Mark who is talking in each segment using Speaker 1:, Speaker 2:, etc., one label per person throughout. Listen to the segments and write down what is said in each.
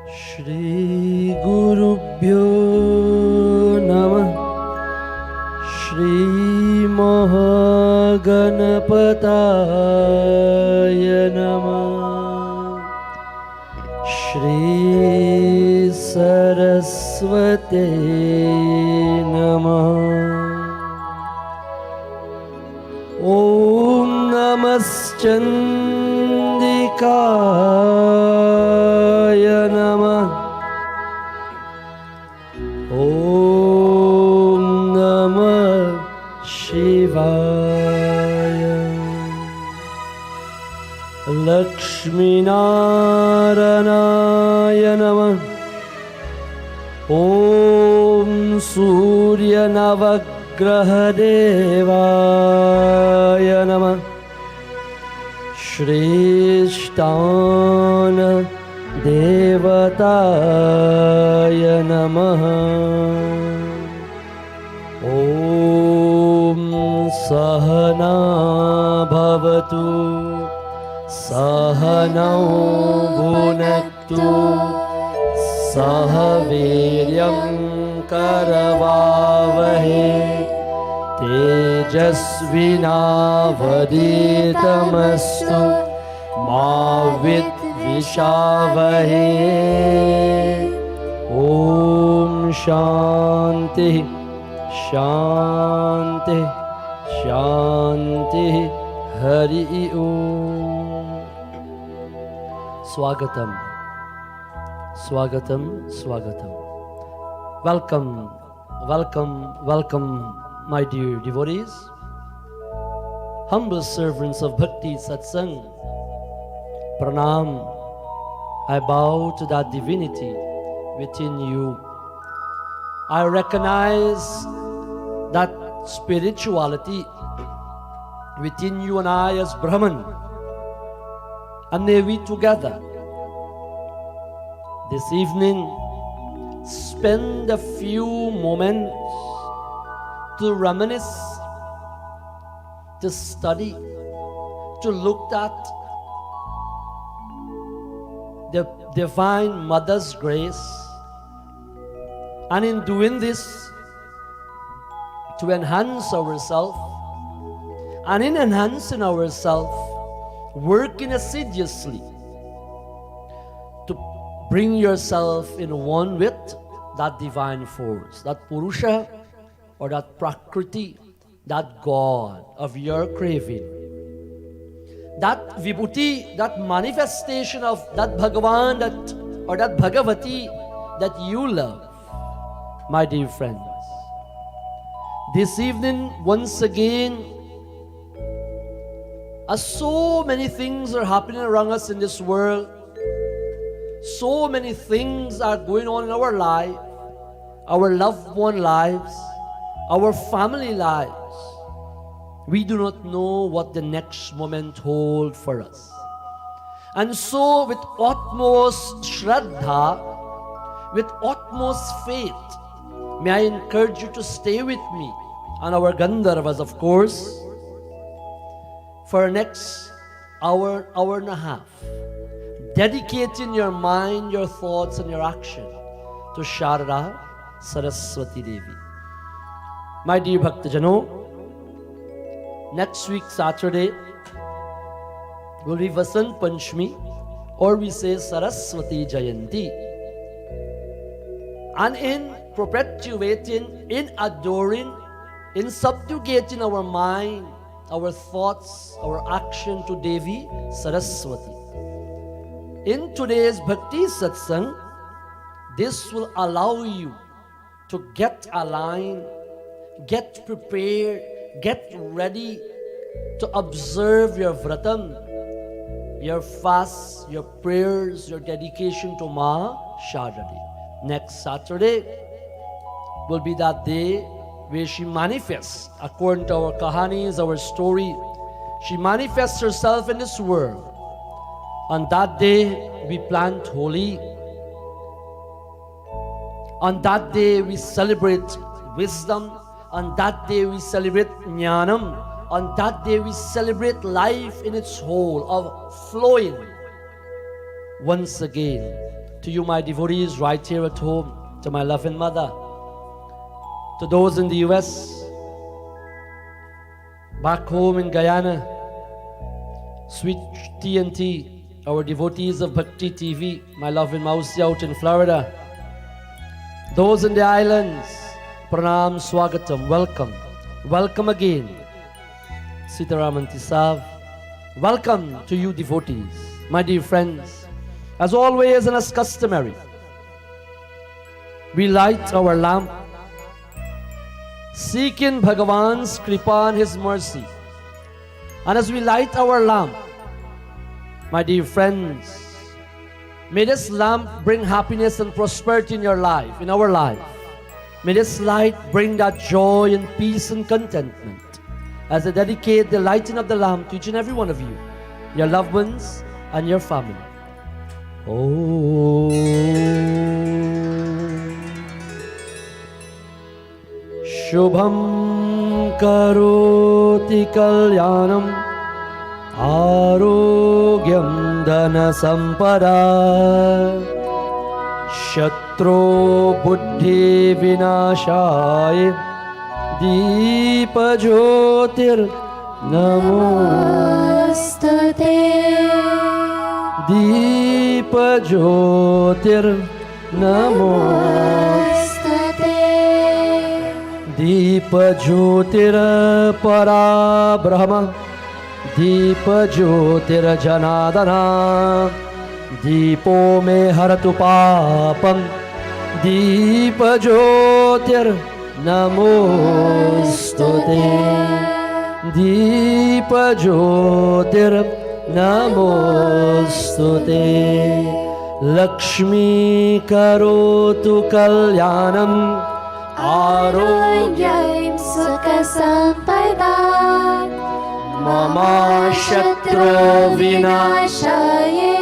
Speaker 1: Shri Gurubhyo Namah Shri Mahaganapataya Namah Shri Saraswate Namah Om Namaschandikaya Namah Om Namah Shivaya Lakshmi Naranaya Namah Om Surya Navagrahadevaya Namah Shrestana Devataya Namaha Om Sahana Bhavatu Sahanau Bhunaktu Sahaviryam Karavavahe Tejasvinavaditamastu Ma Vidvishavahe Om Shanti Shanti Shanti Hari Om Swagatam Swagatam Swagatam Welcome, welcome, welcome, my dear devotees, humble servants of Bhakti Satsang. Pranam, I bow to that divinity within you. I recognize that spirituality within you and I as Brahman. And may we together this evening spend a few moments to reminisce, to study, to look at the Divine Mother's grace, and in doing this, to enhance ourselves, and in enhancing ourselves, working assiduously to bring yourself in one with that divine force, that Purusha or that Prakriti, that God of your craving, that Vibhuti, that manifestation of that Bhagavan, or that Bhagavati that you love, my dear friends. This evening, once again, as so many things are happening around us in this world, so many things are going on in our life, our loved one lives, our family lives. We do not know what the next moment holds for us. And so with utmost Shraddha, with utmost faith, may I encourage you to stay with me and our Gandharvas, of course, for the next hour, hour and a half, dedicating your mind, your thoughts, and your action to Sharada Saraswati Devi. My dear Bhaktajano, next week, Saturday, will be Vasant Panchami, or we say Saraswati Jayanti. And in perpetuating, in adoring, in subjugating our mind, our thoughts, our action to Devi Saraswati. In today's Bhakti Satsang, this will allow you to get aligned, get prepared, get ready to observe your vratam, your fasts, your prayers, your dedication to Ma Sharadi. Next Saturday will be that day where she manifests, according to our kahanis, our story. She manifests herself in this world. On that day, we plant holy. On that day, we celebrate wisdom. On that day, we celebrate jnanam. On that day, we celebrate life in its whole, of flowing. Once again, to you, my devotees, right here at home, to my loving mother, to those in the US, back home in Guyana, sweet TNT, our devotees of Bhakti TV, my loving Mausi out in Florida, those in the islands, Pranam Swagatam, welcome. Welcome again. Sitaraman Tisav, welcome to you devotees, my dear friends. As always and as customary, we light our lamp, seeking Bhagavan's kripa and His mercy. And as we light our lamp, my dear friends, may this lamp bring happiness and prosperity in your life, in our life. May this light bring that joy and peace and contentment as I dedicate the lighting of the lamp to each and every one of you, your loved ones and your family. Oh. Shubham karoti kalyanam arogyam dana sampada shatro buddhi vinashaya deepa jyotir namostate deepa jyotir namostate deepa jyotir para brahma deepa jyotir janadana deepo me haratu papam deepa jyotir namostute deepa jyotir namostute Lakshmi karotu kalyanam
Speaker 2: Arogyam sukha sampadam
Speaker 1: Mama shatro vinashaye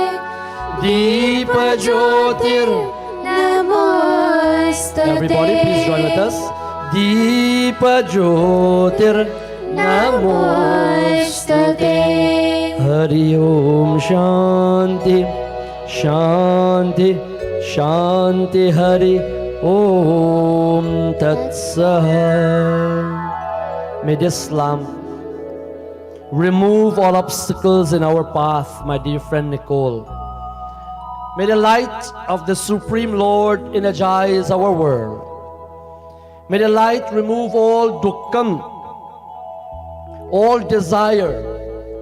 Speaker 1: Deepa jyotir
Speaker 2: Namostate.
Speaker 1: Everybody please join with us. Deepa jyotir
Speaker 2: Namostate.
Speaker 1: Hari Om Shanti Shanti Shanti Hari Om Tat Sat. May this lamp remove all obstacles in our path, my dear friend Nicole. May the light of the Supreme Lord energize our world. May the light remove all dukkham, all desire,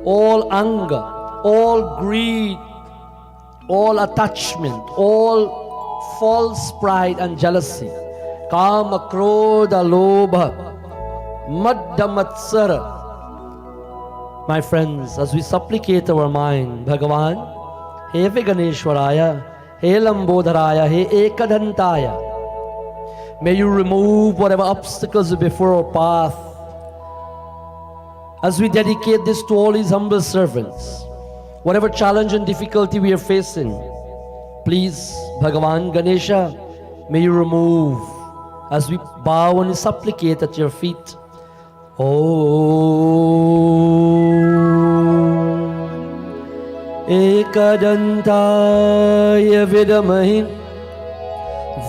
Speaker 1: all anger, all greed, all attachment, all false pride and jealousy, kama, krodha, lobha, madda, matsara. My friends, as we supplicate our mind, Bhagavan, He Viganeshwaraya, He Lambodharaya, He Ekadantaya, may you remove whatever obstacles are before our path. As we dedicate this to all His humble servants, whatever challenge and difficulty we are facing, please, Bhagavan Ganesha, may you remove as we bow and supplicate at your feet. Om Ekadantaya Vidamahi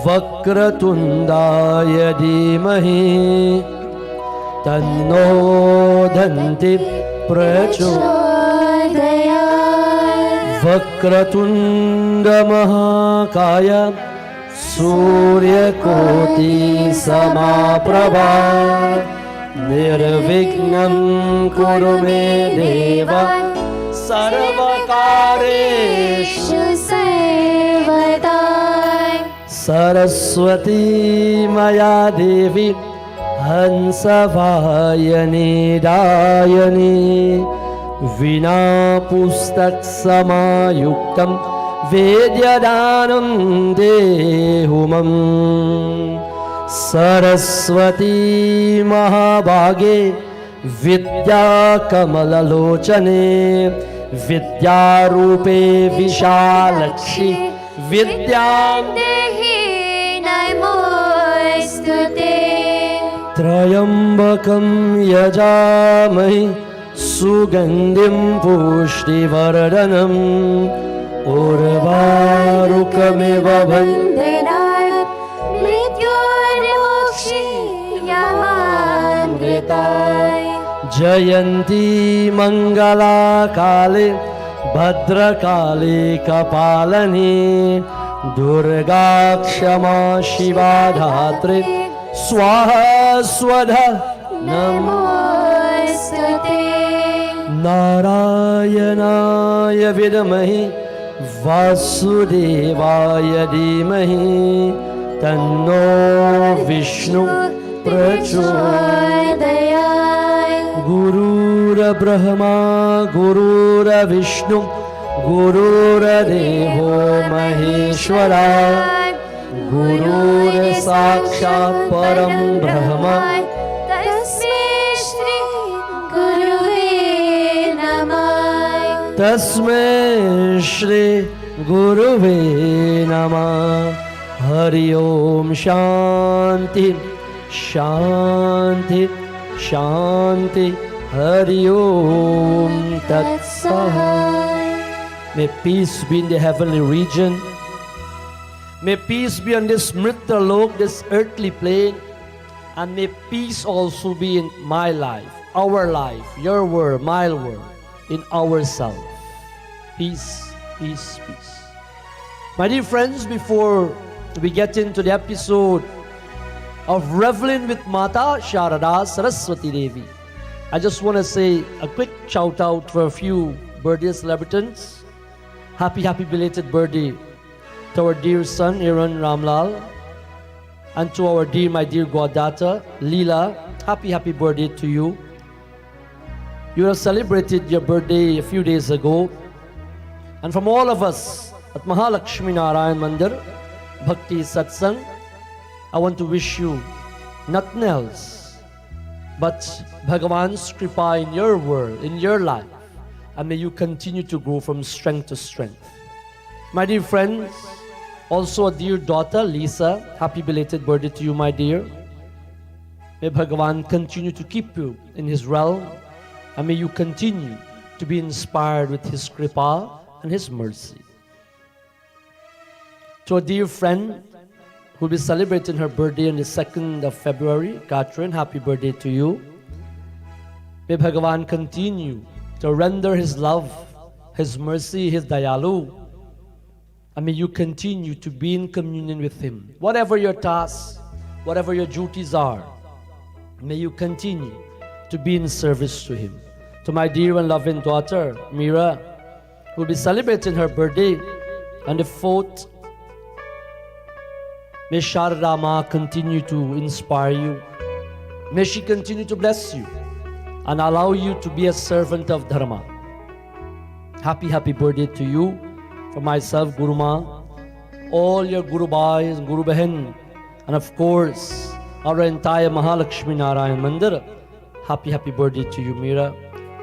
Speaker 1: Vakratundaya Dhimahi Tanno Dhanti Prachodayat Vakratunda Mahakaya Surya Koti Samaprabha Nirvignam Kurume Deva Sarvakareshu
Speaker 2: Sarvadai
Speaker 1: Saraswati मया देवी हंसवाहिनी दायिनी विना पुस्तकसमायुक्तं वेद्यदानं देहुमं सरस्वती महाभागे विद्याकमललोचने विद्यारूपे विशालक्षी विद्यां
Speaker 2: देहि नमोऽस्तुते
Speaker 1: त्र्यम्बकं यजामहि सुगन्धिं पुष्टिवर्धनम् उर्वारुकमिव
Speaker 2: वन्दनाय मृत्योर्मोक्षीयमामृताय
Speaker 1: जयन्ती मङ्गलाकाले भद्रकाले कपालने दुर्गा क्षमा शिवा धात्री स्वाहा स्वधा
Speaker 2: नमोऽस्तुते
Speaker 1: नारायणाय विद्महे वासुदेवाय धीमहि तन्नो विष्णु प्रचोदयात् गुरुर्ब्रह्मा गुरुर्विष्णु गुरुर्देवो महेश्वरा गुरुर्साक्षात् परं ब्रह्म
Speaker 2: तस्मै श्री गुरुवे नमः
Speaker 1: तस्मै श्री गुरुवे नमः हरि ओम शांति शांति शांति हरि ओम तत्सत् May peace be in the heavenly region. May peace be on this Mritta Lok, this earthly plane. And may peace also be in my life, our life, your world, my world, in ourselves. Peace, peace, peace. My dear friends, before we get into the episode of Reveling with Mata Sharada Saraswati Devi, I just want to say a quick shout out for a few birthday celebrants. Happy belated birthday to our dear son Aaron Ramlal, and to our my dear goddaughter Leela. Happy birthday to you. You have celebrated your birthday a few days ago, and from all of us at Mahalakshmi Narayan Mandir Bhakti Satsang, I want to wish you nothing else but Bhagavan's kripa in your world, in your life. And may you continue to grow from strength to strength. My dear friends, also a dear daughter, Lisa, happy belated birthday to you, my dear. May Bhagavan continue to keep you in His realm, and may you continue to be inspired with His kripa and His mercy. To a dear friend who will be celebrating her birthday on the 2nd of February, Catherine, happy birthday to you. May Bhagavan continue to render His love, His mercy, His dayalu. And may you continue to be in communion with Him. Whatever your tasks, whatever your duties are, may you continue to be in service to Him. To my dear and loving daughter, Meera, who will be celebrating her birthday on the 4th, may Sharada Ma continue to inspire you. May she continue to bless you and allow you to be a servant of Dharma. Happy birthday to you. For myself, Guru Ma, all your Guru Bhais, Guru Bahan, and of course, our entire Mahalakshmi Narayan Mandir. Happy birthday to you, Meera.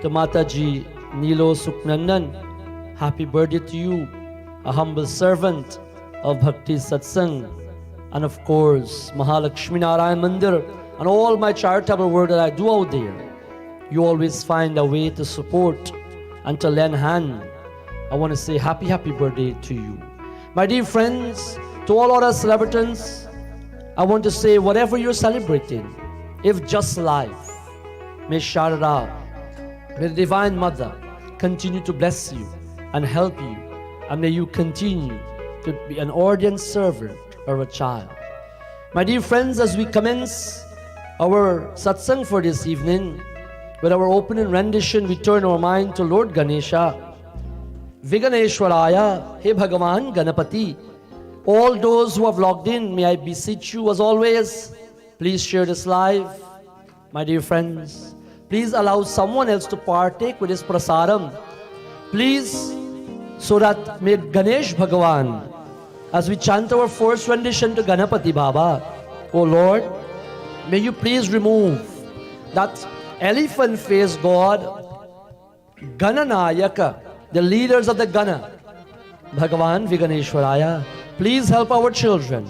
Speaker 1: To Mataji Nilo Suknandan, happy birthday to you, a humble servant of Bhakti Satsang. And of course, Mahalakshmi Narayan Mandir, and all my charitable work that I do out there. You always find a way to support and to lend hand. I want to say happy birthday to you. My dear friends, to all other celebrants, I want to say whatever you're celebrating, if just life, may Sharada, may the Divine Mother continue to bless you and help you, and may you continue to be an ordained servant or a child. My dear friends, as we commence our satsang for this evening, with our opening rendition, we turn our mind to Lord Ganesha. Viganeshwaraya, He Bhagavan Ganapati, All those who have logged in, may I beseech you as always, please share this live. My dear friends, please allow someone else to partake with this prasadam. Please, so that may Ganesh Bhagavan, as we chant our first rendition to Ganapati Baba, O Lord, may you please remove that elephant-faced God, Gananayaka, the leaders of the Gana, Bhagavan Viganeshwaraya. Please help our children.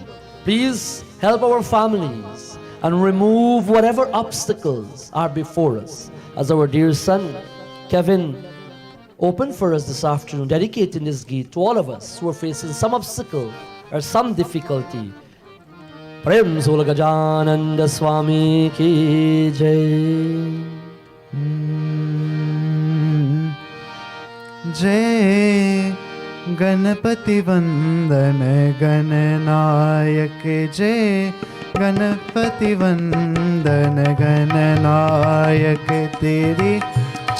Speaker 1: Please help our families and remove whatever obstacles are before us. As our dear son, Kevin, opened for us this afternoon, dedicating this Geet to all of us who are facing some obstacle or some difficulty. Prem Sula Gajananda Swami Ki Jai.
Speaker 3: जय गणपति वंदन गणनायक जय गणपति वंदन गणनायक तेरी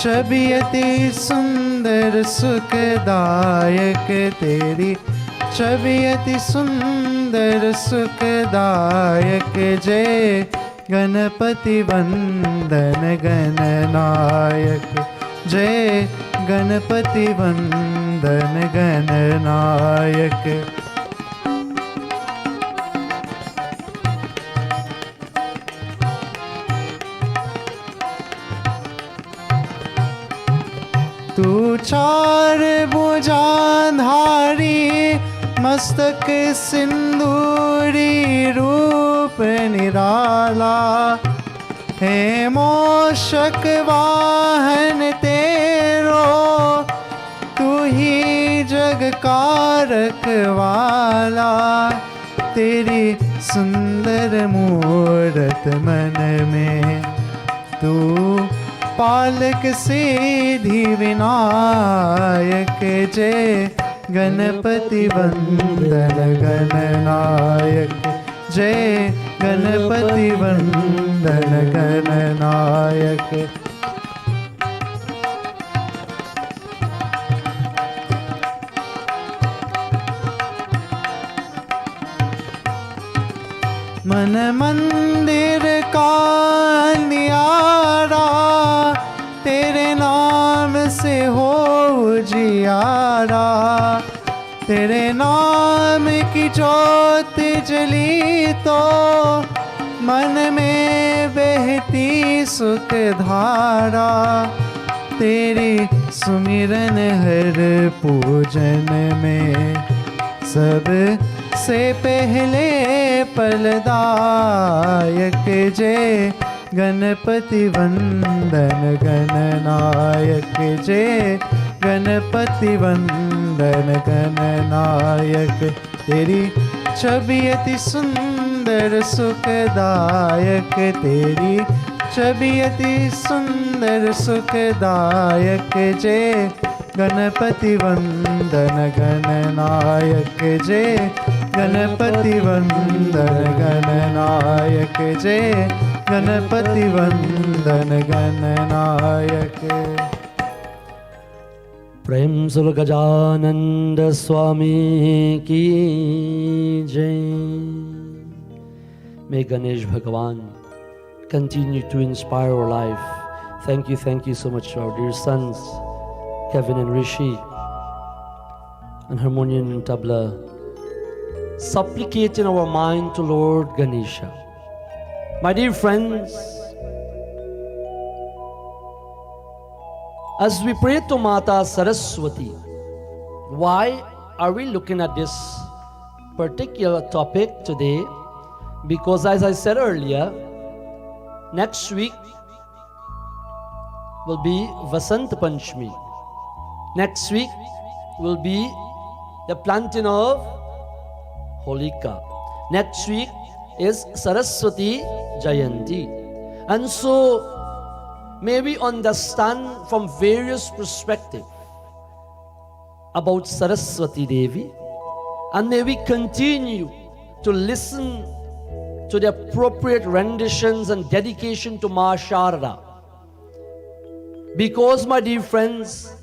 Speaker 3: छवि अति सुंदर सुखदायक तेरी छवि अति सुंदर सुखदायक जय गणपति वंदन गणनायक जय गणपति वंदन गणनायक। तू चार भुजाधारी मस्तक सिंदूरी रूप निराला हे मोषक वाहन तेरो तू ही जग कारक वाला तेरी सुंदर मूरत मन में तू पालक सिद्धि विनायक जय गणपति वंदन गणनायक जय गणपति वंदन गणनायक। मन मंदिर का नियारा तेरे नाम से हो जियारा तेरे नाम की ज्योत जली तो मन में बहती सुख धारा तेरी सुमिरन हर पूजन में सब से पहले फलदायक जय गणपति वंदन गणनायक जय गणपति वंदन गणनायक तेरी छवि अति सुंदर सुखदायक तेरी छवि अति सुंदर सुखदायक जय गणपति वंदन गणनायक जय गणपति वंदन गणनायक जय गणपति वंदन गणनायक।
Speaker 1: प्रेम सुर गजानंद स्वामी की जय। May Ganesh Bhagavan continue to inspire our life. Thank you so much to our dear sons, Kevin and Rishi, and harmonium and tabla, supplicating our mind to Lord Ganesha. My dear friends, as we pray to Mata Saraswati, why are we looking at this particular topic today? Because as I said earlier, next week will be Vasant Panchami. Next week will be the planting of Holika. Next week is Saraswati Jayanti. And so may we understand from various perspectives about Saraswati Devi, and may we continue to listen to the appropriate renditions and dedication to Ma Sharada. Because, my dear friends,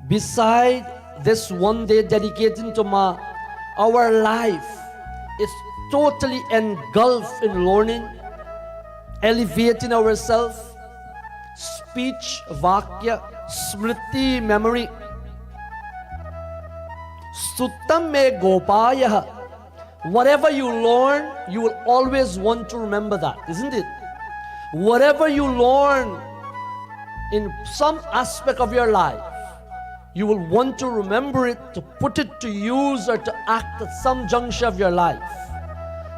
Speaker 1: beside this one day dedicating to Ma, our life is totally engulfed in learning, elevating ourselves, speech, vakya, smriti, memory. Suttam me gopaya. Whatever you learn, you will always want to remember that, isn't it? Whatever you learn in some aspect of your life, you will want to remember it, to put it to use or to act at some juncture of your life.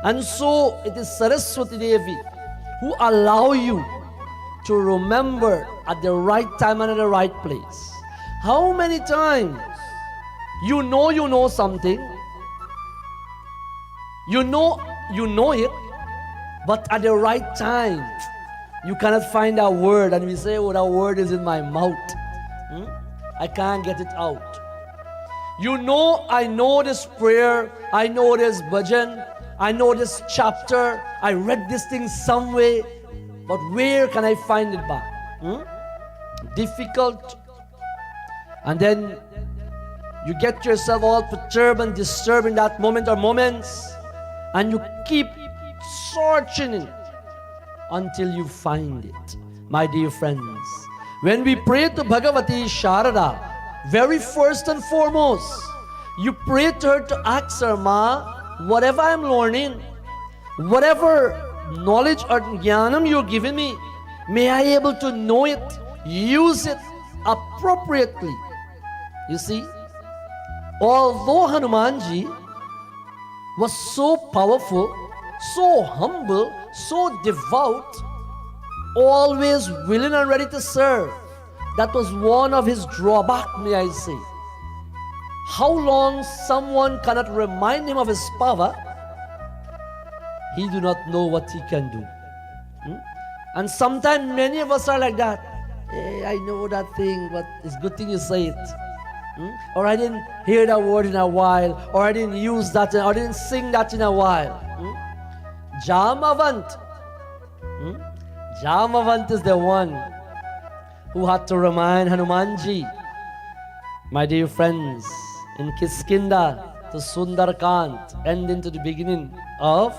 Speaker 1: And so it is Saraswati Devi who allow you to remember at the right time and at the right place. How many times you know something, you know it, but at the right time you cannot find a word, and we say, oh, that word is in my mouth. I can't get it out. I know this prayer, I know this bhajan, I know this chapter, I read this thing some way, but where can I find it back? Difficult. And then you get yourself all perturbed and disturbed in that moment or moments, and you keep searching it until you find it. My dear friends, when we pray to Bhagavati Sharada, very first and foremost, you pray to her to ask her, Ma, whatever I'm learning, whatever knowledge or jnanam you're giving me, may I able to know it, use it appropriately. You see, although Hanumanji was so powerful, so humble, so devout, always willing and ready to serve, that was one of his drawbacks, may I say. How long someone cannot remind him of his power, he do not know what he can do. And sometimes many of us are like that. Hey, I know that thing, but it's good thing you say it. Or I didn't hear that word in a while, or I didn't use that, or I didn't sing that in a while. Jamavant. Jamavant is the one who had to remind Hanumanji, my dear friends, in Kiskinda to Sundarkant, ending to the beginning of,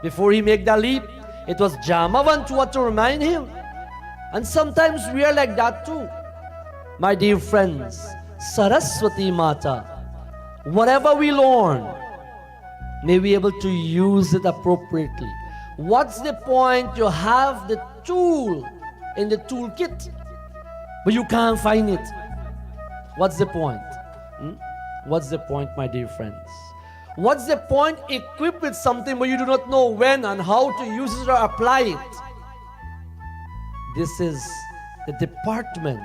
Speaker 1: before he make that leap, it was Jamavant who had to remind him. And sometimes we are like that too. My dear friends, Saraswati Mata, whatever we learn, may we be able to use it appropriately. What's the point to have the tool in the toolkit, but you can't find it? What's the point? What's the point, my dear friends? What's the point equipped with something but you do not know when and how to use it or apply it? This is the department.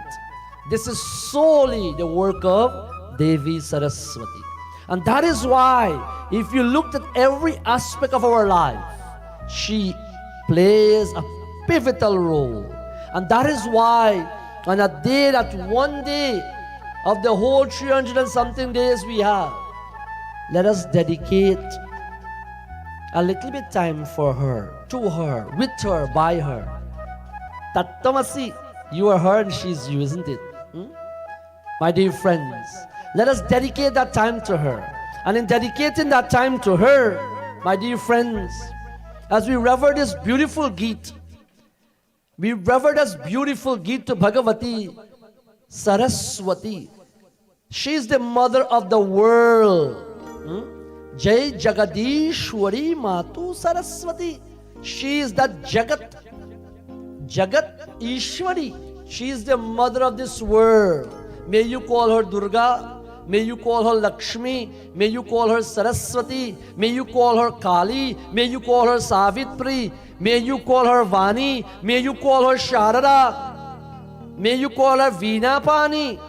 Speaker 1: This is solely the work of Devi Saraswati. And that is why, if you looked at every aspect of our life, she plays a pivotal role. And that is why, on a day that one day of the whole 300 and something days we have, let us dedicate a little bit time for her, to her, with her, by her. Tattamasi, you are her and she's you, isn't it? My dear friends, let us dedicate that time to her. And in dedicating that time to her, my dear friends, as we rever this beautiful Geet, we rever this beautiful Geet to Bhagavati Saraswati. She is the mother of the world. Jai Jagadishwari Matu Saraswati. She is that Jagat Ishwari. She is the mother of this world. May you call her Durga, may you call her Lakshmi, may you call her Saraswati, may you call her Kali, may you call her Savitri, may you call her Vani, may you call her Sharada, may you call her Veena Pani,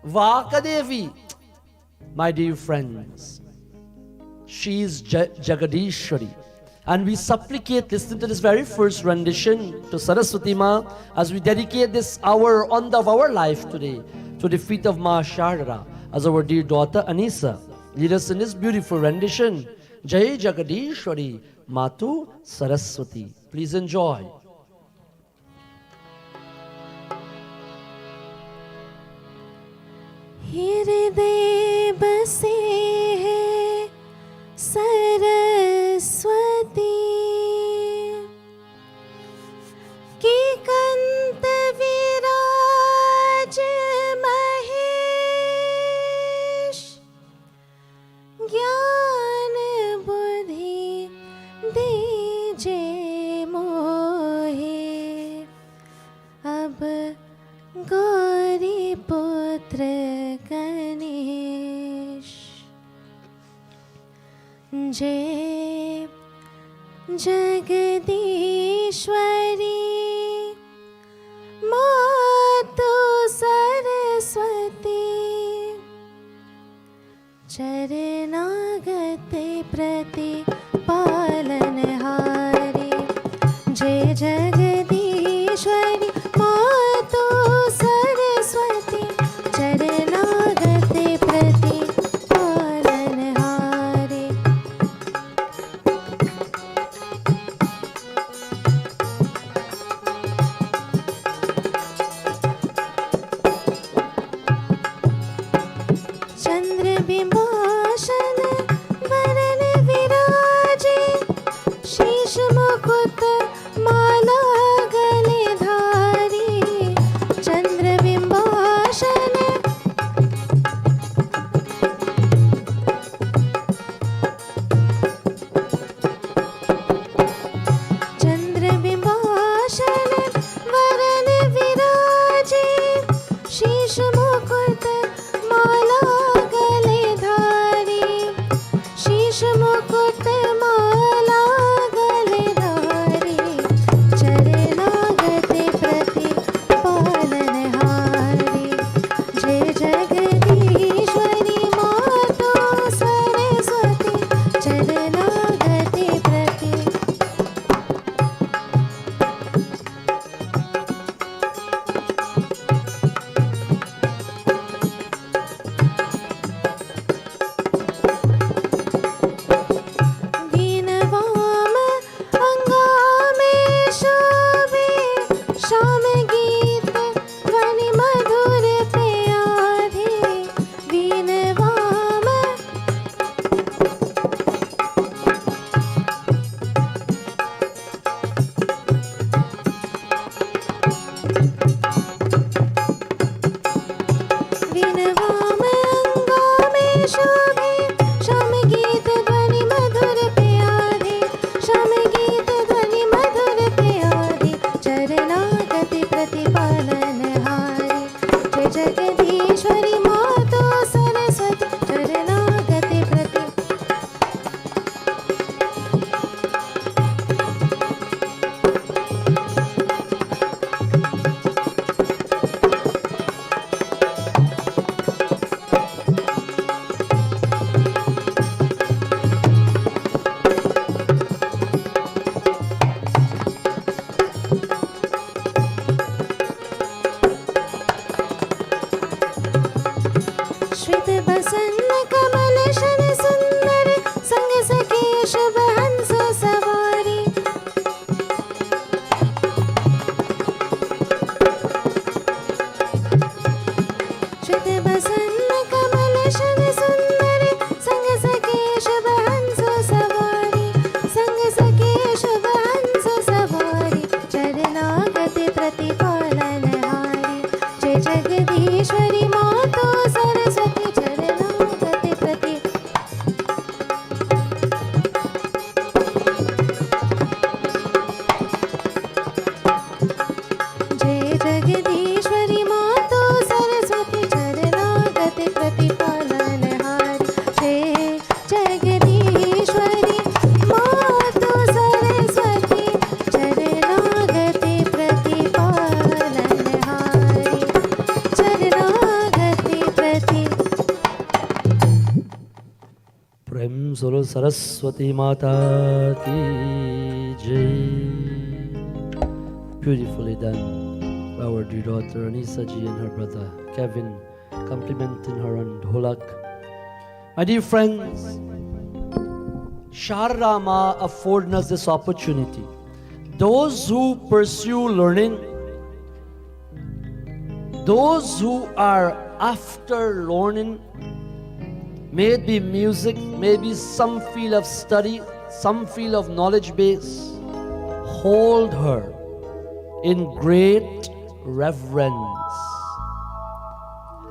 Speaker 1: Vakadevi. My dear friends, she is Jagadishwari. And we supplicate, listen to this very first rendition to Saraswati Ma as we dedicate this hour of our life today to the feet of Ma Sharada as our dear daughter Anisa. Lead us in this beautiful rendition. Jai Jagadishwari Matu Saraswati. Please enjoy.
Speaker 2: हृदय बसे है जय जगदीश्वरी मातु सरस्वती चरणागते प्रति पालनहारी जय जगदीश्वरी मातु सरस्वती चरणागते प्रति पालनहारी चंद्रबिंबासन वरन विराजे शीश मुकुट माला गले धारी चंद्रबिंबासन चंद्रबिंबासन वरन विराजे शीश मुकुट माला गले धारी शीश मुकुट माला गले धारी चरणागते प्रति पालनहारी जय जगदीश्वरी मातु सरस्वती चरणागते प्रति वीणवाम अंगामे शोभे श्याम गीत ध्वनि मधुर प्यारे वीणवाम वीणवाम अंगामे शोभे श्याम गीत ध्वनि मधुर प्यारे श्याम गीत ध्वनि मधुर प्यारे चरणागति प्रतिपालनहारी जय जगदीश्वरी मातु सरस्वती चरणागति प्रति श्वेत बसन कमल शन सुंदर संग सखे शुभ हंस सवारी श्वेत बसन कमल शन सुंदर संग सखे शुभ हंस सवारी संग सखे शुभ हंस सवारी चरणागते प्रति पालनहारी जय जगदीश्वरी मातु सरस्वती चरणागते प्रति जय जगदीश्वरी मातु सरस्वती चरणागते प्रति पालनहारी जय जगदीश्वरी मातु सरस्वती चरणागते प्रति पालनहारी चरणागते प्रति
Speaker 1: प्रेम सुरो सरस्वती माता की जय. Beautifully done by our dear daughter Anisa ji and her brother Kevin, complimenting her on dholak. My dear friends, Sharada Ma affording us this opportunity. Those who pursue learning, those who are after learning, may it be music, maybe some field of study, some field of knowledge base, hold her in great reverence.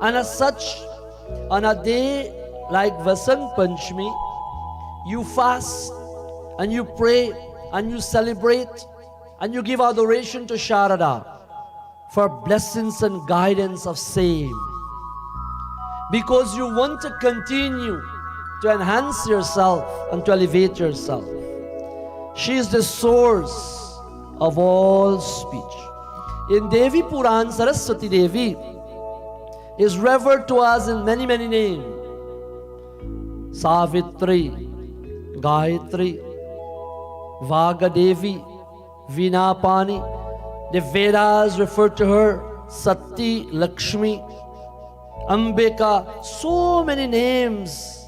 Speaker 1: And as such, on a day like Vasant Panchami, you fast and you pray and you celebrate and you give adoration to Sharada for blessings and guidance of same. Because you want to continue to enhance yourself and to elevate yourself. She is the source of all speech. In Devi Puran, Saraswati Devi is referred to us in many, many names. Savitri, Gayatri, Vagadevi, Vinapani. The Vedas refer to her, Sati, Lakshmi, Ambika. So many names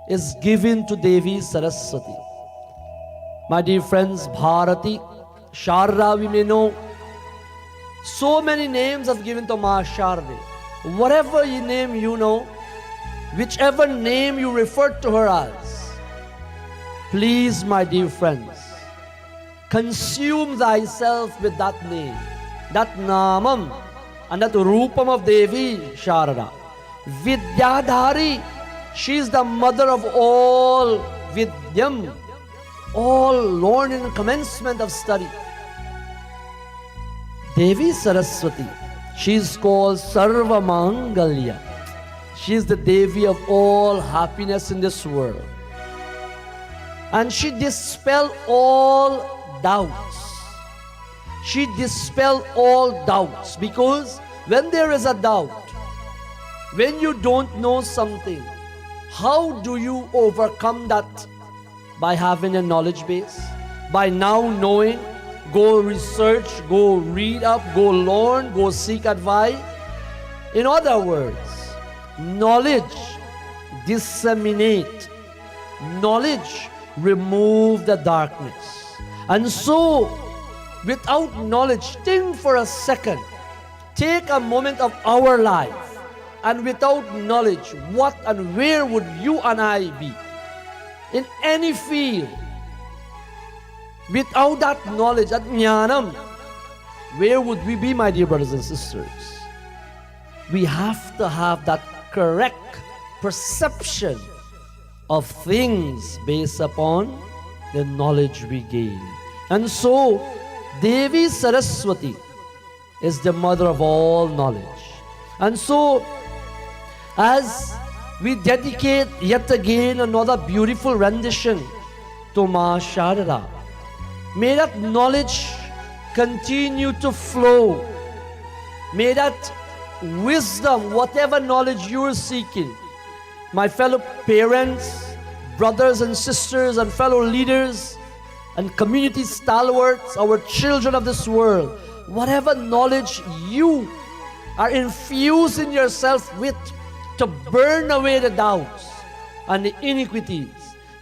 Speaker 1: is given to Devi Saraswati. My dear friends, Bharati, Sharda we may know. So many names are given to Ma Sharde. Whatever name you know, whichever name you refer to her as, please, my dear friends, consume thyself with that name, that namam, and that rupam of Devi Sharada. Vidyadhari, she is the mother of all Vidyam, all learning and commencement of study. Devi Saraswati, she is called Sarva Mangalya. She is the Devi of all happiness in this world. And she dispels all doubts. She dispels all doubts, because when there is a doubt, when you don't know something, how do you overcome that? By having a knowledge base, by now knowing. Go research, go read up, go learn, go seek advice. In other words, knowledge disseminate, knowledge remove the darkness. And so, without knowledge, think for a second, take a moment of our life, and without knowledge, what and where would you and I be? In any field. Without that knowledge, that jnanam, where would we be, my dear brothers and sisters? We have to have that correct perception of things based upon the knowledge we gain. And so, Devi Saraswati is the mother of all knowledge. And so, as we dedicate yet again another beautiful rendition to Ma Sharada, may that knowledge continue to flow. May that wisdom, whatever knowledge you're seeking, my fellow parents, brothers and sisters, and fellow leaders, and community stalwarts, our children of this world, whatever knowledge you are infusing yourself with to burn away the doubts and the iniquities,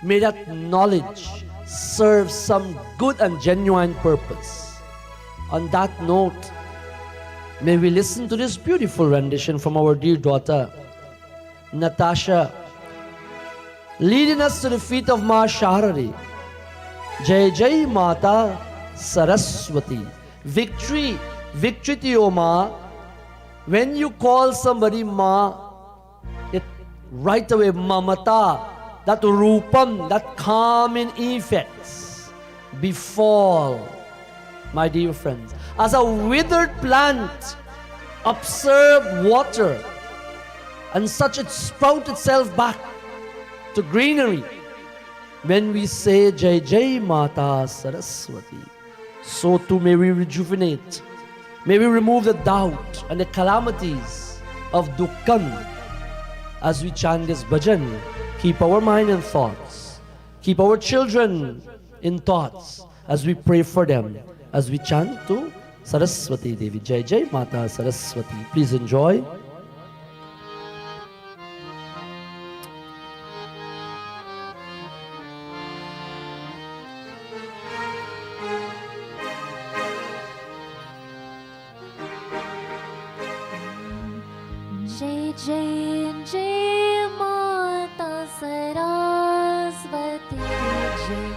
Speaker 1: may that knowledge serve some good and genuine purpose. On that note, may we listen to this beautiful rendition from our dear daughter, Natasha, leading us to the feet of Ma Sharari. Jai Jai Mata Saraswati. Victory, victory to you, Ma. When you call somebody Ma, it right away, Mamata, that rupam, that calming effects befall, my dear friends. As a withered plant observe water, and such it sprout itself back to greenery. When we say Jai Jai Mata Saraswati, so too may we rejuvenate. May we remove the doubt and the calamities of dukkam as we chant this bhajan. Keep our mind in thoughts. Keep our children in thoughts as we pray for them, as we chant to Saraswati Devi. Jai Jai Mata Saraswati. Please enjoy.
Speaker 2: Jai Jai Jai Mata Saraswati Jai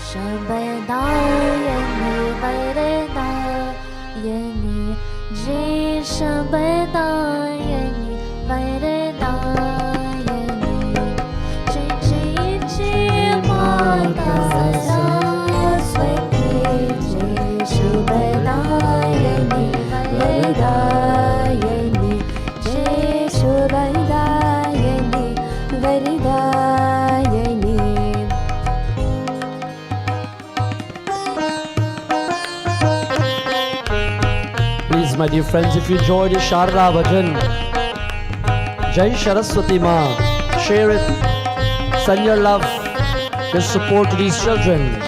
Speaker 2: Shabadayani Varadayani Jai Shabadayani Varadayani Jai Jai Jai Mata Saraswati Jai Shabadayani Varadayani Jai Shabadayani Varadayani
Speaker 1: Please, my dear friends, if you enjoy this Sharda Bhajan, Jai Saraswati Ma, share it, send your love, your support to these children.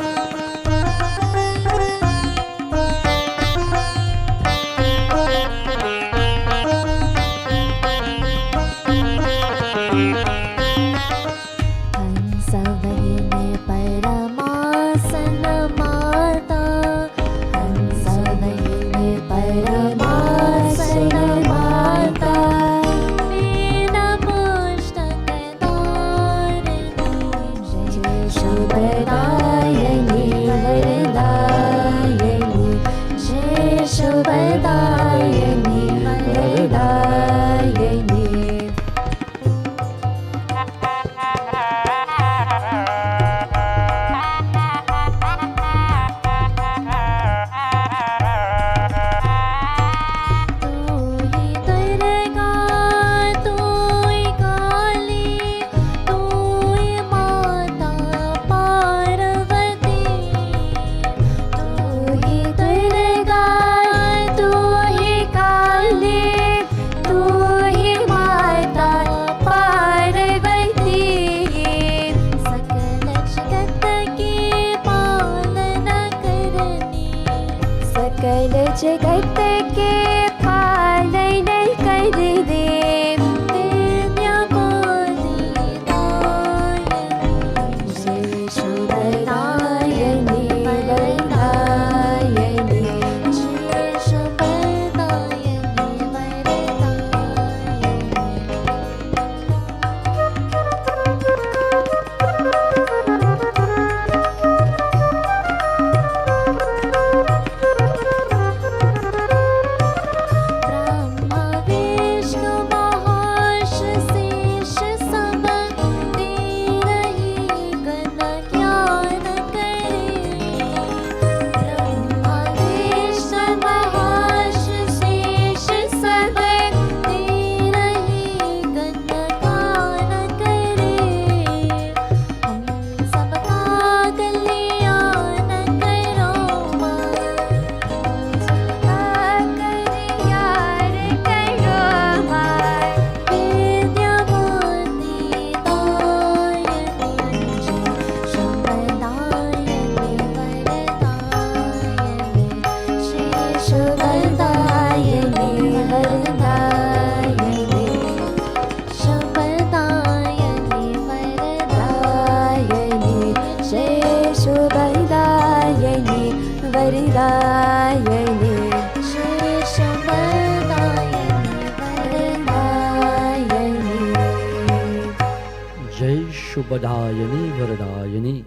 Speaker 1: Shubhadayani Varadayani.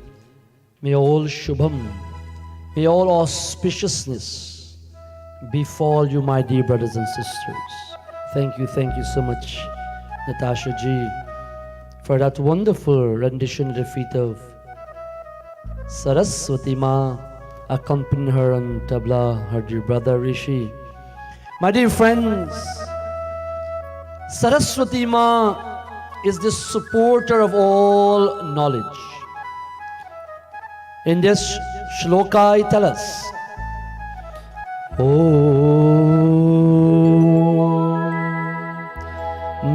Speaker 1: May all Shubham, may all auspiciousness befall you, my dear brothers and sisters. Thank you so much, Natasha ji, for that wonderful rendition at the feet of Saraswati Ma, accompanying her on tabla, her dear brother Rishi. My dear friends, Saraswati Ma is the supporter of all knowledge. In this shloka I tell us,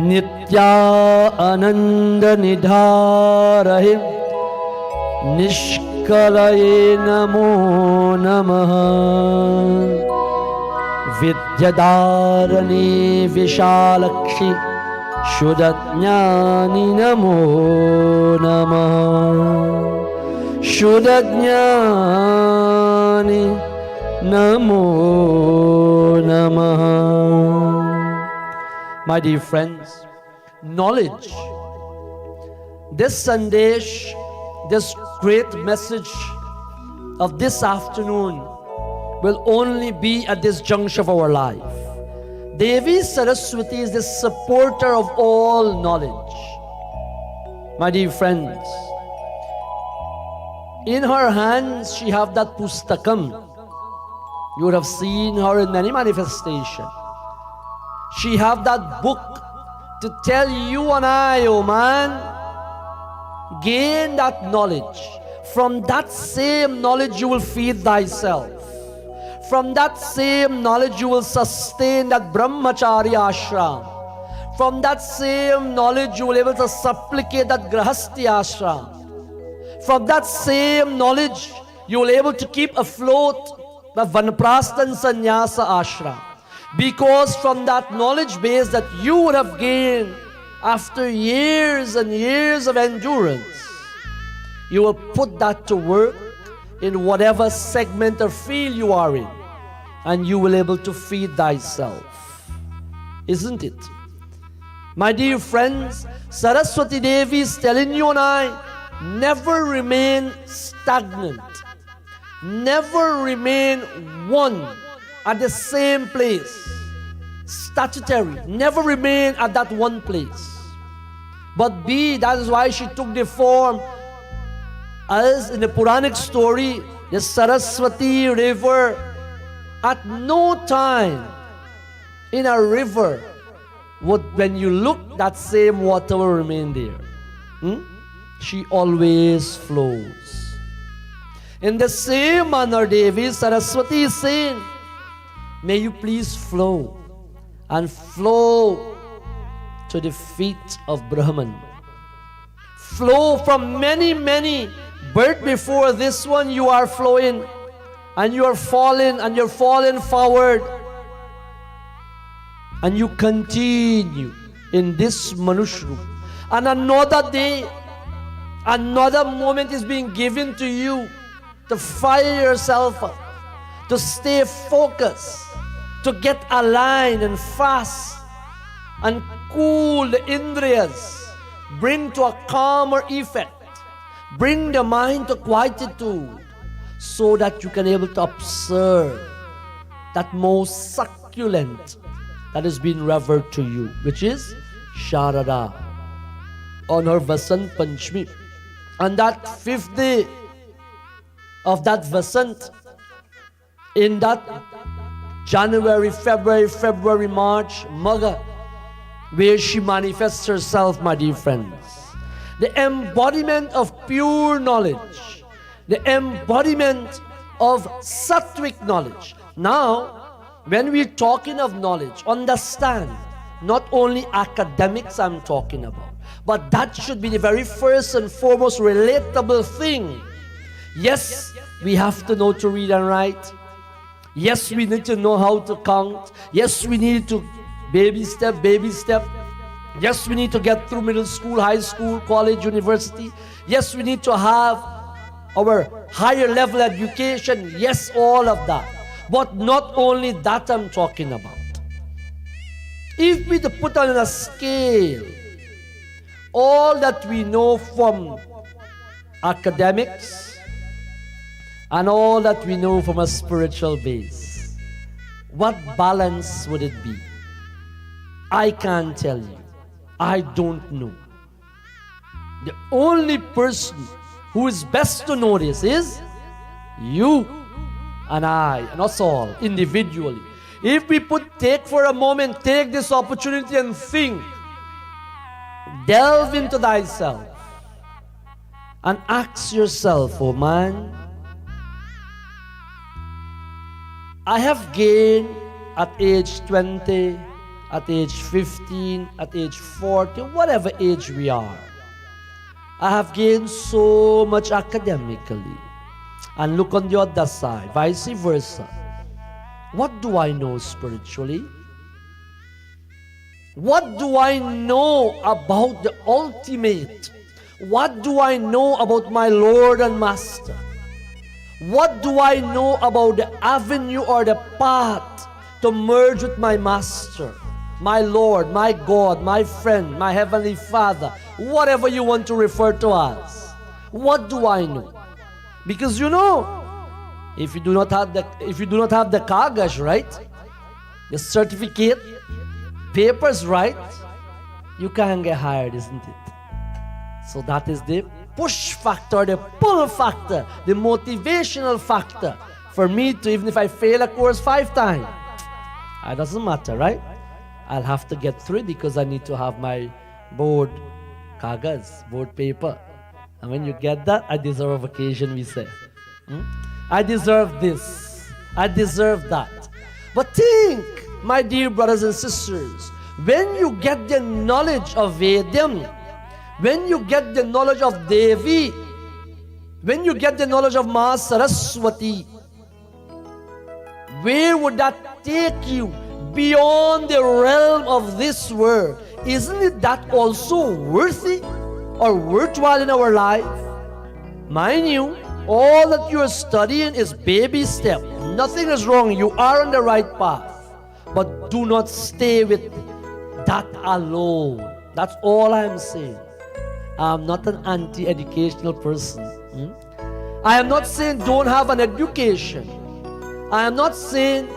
Speaker 1: Nitya Ananda Nidharahe Nishkalaye Namo Namaha Vidyadarani Vishalakshi Shudajnani Namo Namaha Shudajnani Namo Namaha. My dear friends, knowledge, this Sandesh, this great message of this afternoon will only be at this juncture of our life. Devi Saraswati is the supporter of all knowledge. My dear friends, in her hands she have that pustakam. You would have seen her in many manifestations. She have that book to tell you and I, oh man, gain that knowledge. From that same knowledge you will feed thyself. From that same knowledge you will sustain that brahmacharya ashram. From that same knowledge you will be able to supplicate that grahasti ashram. From that same knowledge you will be able to keep afloat the vanaprastha and sannyasa ashram. Because from that knowledge base that you would have gained after years and years of endurance, you will put that to work in whatever segment or field you are in, and you will be able to feed thyself. Isn't it? My dear friends, Saraswati Devi is telling you and I, never remain stagnant. Never remain one at the same place. Statutory. Never remain at that one place. But that is why she took the form as in the Puranic story, the Saraswati river. At no time in a river would, when you look, that same water will remain there. She always flows. In the same manner, Devi Saraswati is saying, may you please flow and flow to the feet of Brahman. Flow from many, many birth before this one. You are flowing and you are falling and you're falling forward, and you continue in this Manushru. And another day, another moment is being given to you to fire yourself up, to stay focused, to get aligned and fast and cool the indriyas, bring to a calmer effect, bring the mind to quietude, so that you can be able to observe that most succulent that has been revered to you, which is Sharada, on her Vasant Panchami. On that 5th day of that Vasant, in that January, February, March, Marg, where she manifests herself, my dear friends. The embodiment of pure knowledge, the embodiment of sattvic knowledge. Now, when we're talking of knowledge, understand, not only academics I'm talking about, but that should be the very first and foremost relatable thing. Yes, we have to know to read and write. Yes, we need to know how to count. Yes, we need to baby step. Yes, we need to get through middle school, high school, college, university. Yes, we need to have our higher level education. Yes, all of that. But not only that I'm talking about. If we to put on a scale all that we know from academics and all that we know from a spiritual base, what balance would it be? I can't tell you. I don't know. The only person who is best to know this is you and I, and us all, individually. If we take for a moment, take this opportunity and think, delve into thyself, and ask yourself, oh man, I have gained at age 20, at age 15, at age 40, whatever age we are. I have gained so much academically. And look on the other side, vice versa. What do I know spiritually? What do I know about the ultimate? What do I know about my Lord and Master? What do I know about the avenue or the path to merge with my Master, my Lord, my God, my friend, my Heavenly Father, whatever you want to refer to as? What do I know? Because you know, if you do not have the kagas, right, the certificate, papers, right, you can't get hired, isn't it? So that is the push factor, the pull factor, the motivational factor for me to, even if I fail a course 5 times, it doesn't matter, right? I'll have to get through it because I need to have my board kagas, board paper. And when you get that, I deserve a vacation, we say. I deserve this. I deserve that. But think, my dear brothers and sisters, when you get the knowledge of Vedam, when you get the knowledge of Devi, when you get the knowledge of Ma Saraswati, where would that take you beyond the realm of this world? Isn't it that also worthy or worthwhile in our life? Mind you, all that you are studying is baby step. Nothing is wrong. You are on the right path. But do not stay with that alone. That's all I'm saying. I'm not an anti-educational person. I am not saying don't have an education. I am not saying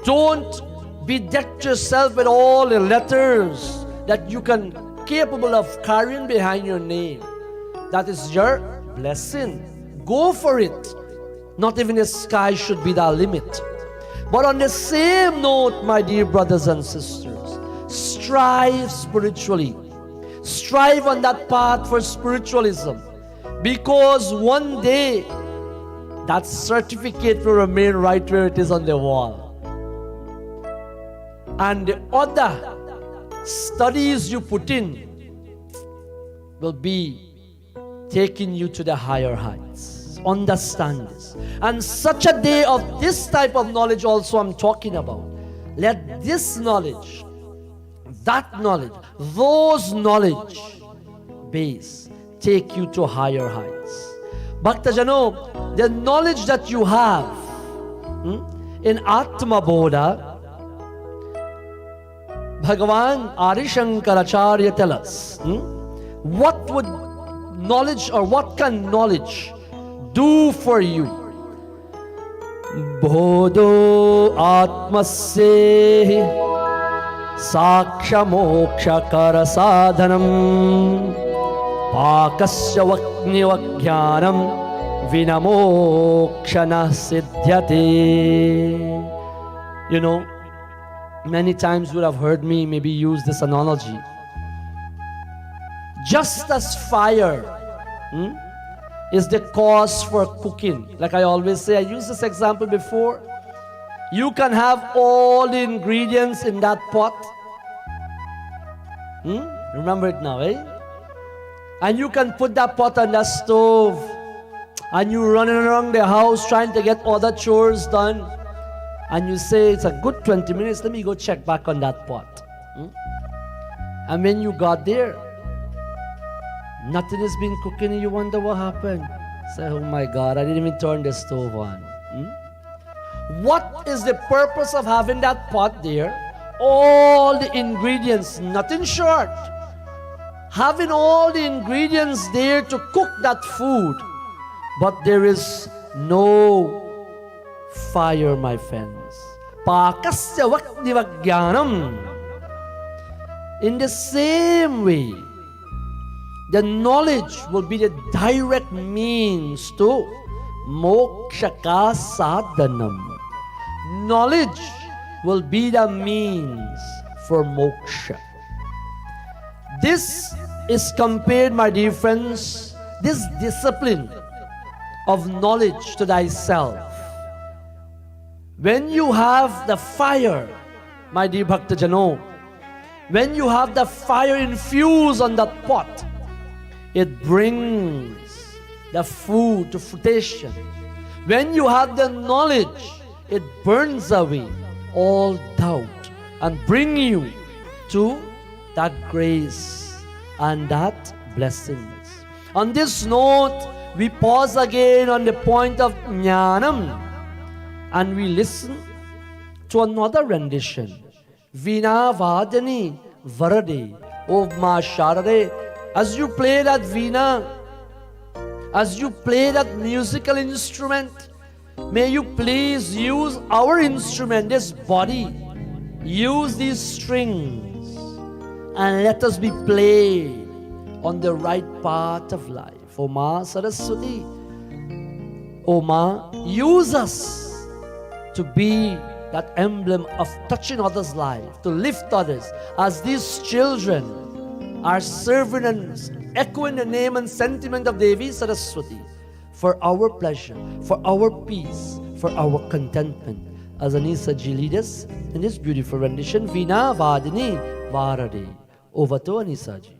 Speaker 1: don't bedeck yourself with all the letters that you can capable of carrying behind your name. That is your blessing. Go for it. Not even the sky should be the limit. But on the same note, my dear brothers and sisters, strive spiritually. Strive on that path for spiritualism. Because one day, that certificate will remain right where it is on the wall. And the other studies you put in will be taking you to the higher heights. Understand this. And such a day of this type of knowledge also I'm talking about. Let this knowledge, that knowledge, those knowledge base take you to higher heights. Bhaktajano, the knowledge that you have in Atma Bodha, Bhagavan Arishankaracharya tell us, what would knowledge or what can knowledge do for you? Bodho Atmasya Saksha Moksha Kara Sadhanam Pakasya Vakniva Jnanam Vinamokshana Siddhyate. You know, many times you would have heard me maybe use this analogy. Just as fire is the cause for cooking, like I always say, I used this example before. You can have all the ingredients in that pot. Remember it now, eh? And you can put that pot on the stove and you running around the house trying to get all the chores done. And you say, it's a good 20 minutes, let me go check back on that pot. And when you got there, nothing has been cooking and you wonder what happened. Say, oh my God, I didn't even turn the stove on. What is the purpose of having that pot there? All the ingredients, nothing short. Having all the ingredients there to cook that food, but there is no fire, my friends. Pakasya vakniva jnanam. In the same way, the knowledge will be the direct means to mokshaka sadhanam. Knowledge will be the means for moksha. This is compared, my dear friends, this discipline of knowledge to thyself. When you have the fire, my dear Bhaktajano, when you have the fire infused on that pot, it brings the food to fruition. When you have the knowledge, it burns away all doubt and bring you to that grace and that blessings. On this note, we pause again on the point of jnanam and we listen to another rendition. Veena Vadani Varade, O Ma Sharade. As you play that veena, as you play that musical instrument, may you please use our instrument, this body, use these strings, and let us be played on the right path of life. O Ma Saraswati, O Ma, use us to be that emblem of touching others' life, to lift others, as these children are serving and echoing the name and sentiment of Devi Saraswati, for our pleasure, for our peace, for our contentment. As Anisa ji lead us in this beautiful rendition, Veena Vadini Varade. Over to Anisa ji.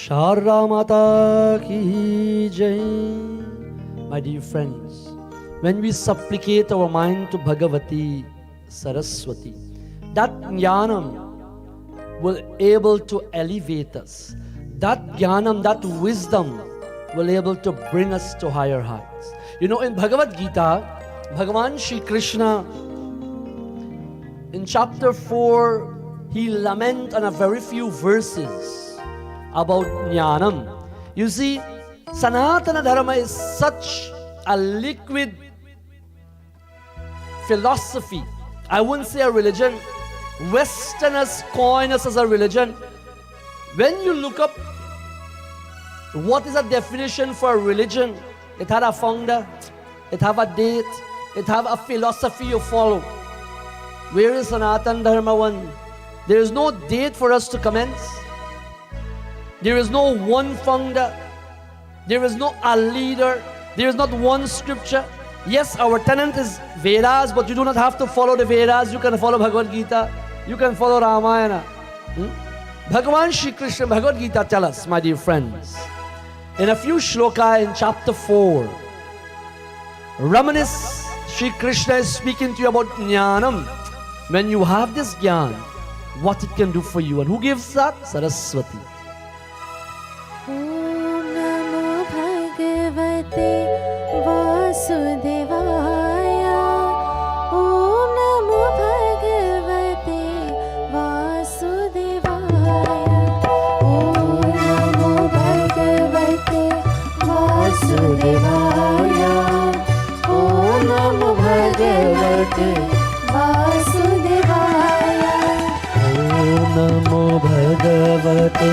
Speaker 1: Sharda Mata Ki Jai. My dear friends, when we supplicate our mind to Bhagavati Saraswati, that jnanam will able to elevate us. That jnanam, that wisdom will able to bring us to higher heights. You know, in Bhagavad Gita, Bhagavan Shri Krishna, in chapter 4, he laments on a very few verses about jnanam. You see, Sanatana Dharma is such a liquid philosophy. I wouldn't say a religion. Westerners coin us as a religion. When you look up what is a definition for a religion, it had a founder, it have a date, it have a philosophy you follow. Where is Sanatan Dharma one? There is no date for us to commence. There is no one founder. There is no a leader. There is not one scripture. Yes, our tenet is Vedas, but you do not have to follow the Vedas. You can follow Bhagavad Gita. You can follow Ramayana. Bhagavan Shri Krishna, Bhagavad Gita tell us, my dear friends, in a few shloka in chapter 4, Ramanis Shri Krishna is speaking to you about Jnanam. When you have this Jnana, what it can do for you. And who gives that? Saraswati.
Speaker 2: Om Namo Bhagavate Vasudevaya. Om Namo Bhagavate Vasudevaya. Om Namo Bhagavate Vasudevaya. Om Namo Bhagavate Vasudevaya.
Speaker 1: Om Namo Bhagavate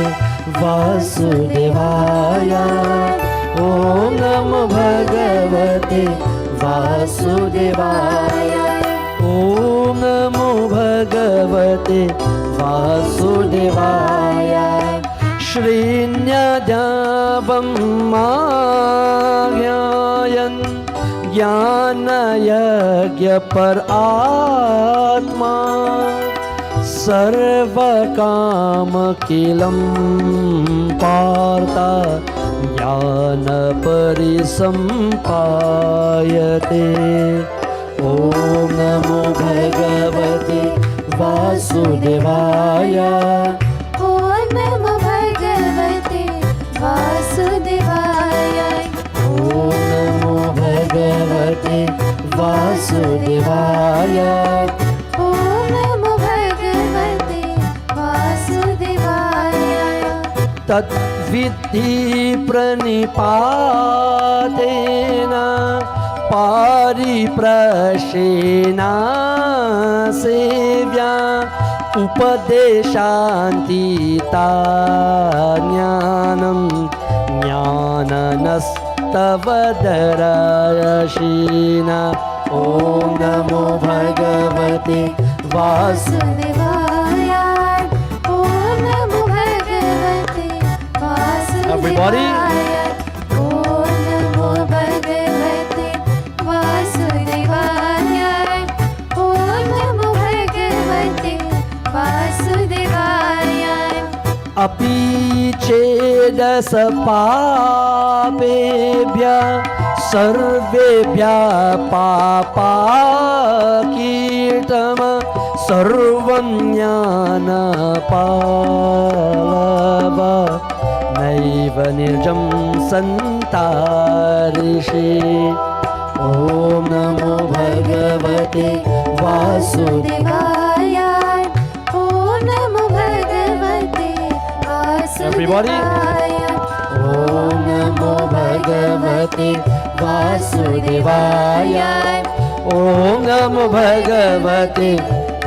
Speaker 1: Vasudevaya. Om Namo Bhagavate Vasudevaya. Om Namo Bhagavate Vasudevaya. Shrinyadavam Magyayan Jnanayagya Par Atma Sarvakama Kilam Partha Jnana Parisampayate. Om Namo Bhagavate Vasudevaya.
Speaker 2: Om Namo Bhagavate Vasudevaya.
Speaker 1: Om Namo Bhagavate Vasudevaya.
Speaker 2: Om Namo Bhagavate Vasudevaya.
Speaker 1: Tat Viddhi Pranipatena Pariprashena Sevya Upadeshanti Jnanam Jnananastavadharashina. Om Namo Bhagavate Vasudevaya.
Speaker 2: Vasudevaya. Om Namo Bhagavate Vasudevaya.
Speaker 1: Everybody.
Speaker 2: Om Namo Bhagavate Vasudevaya. Om Namo Bhagavate Vasudevaya.
Speaker 1: Api chedasa papebhya sarvebhya papakirtama sarvam jnana palava naiva nirjam santarishi. Om Namo Bhagavate Vasudevaya.
Speaker 2: Vasudevaya. Om Namo Bhagavate Vasudevaya.
Speaker 1: Everybody. Om Namo Bhagavate Vasudevaya. Om Namo Bhagavate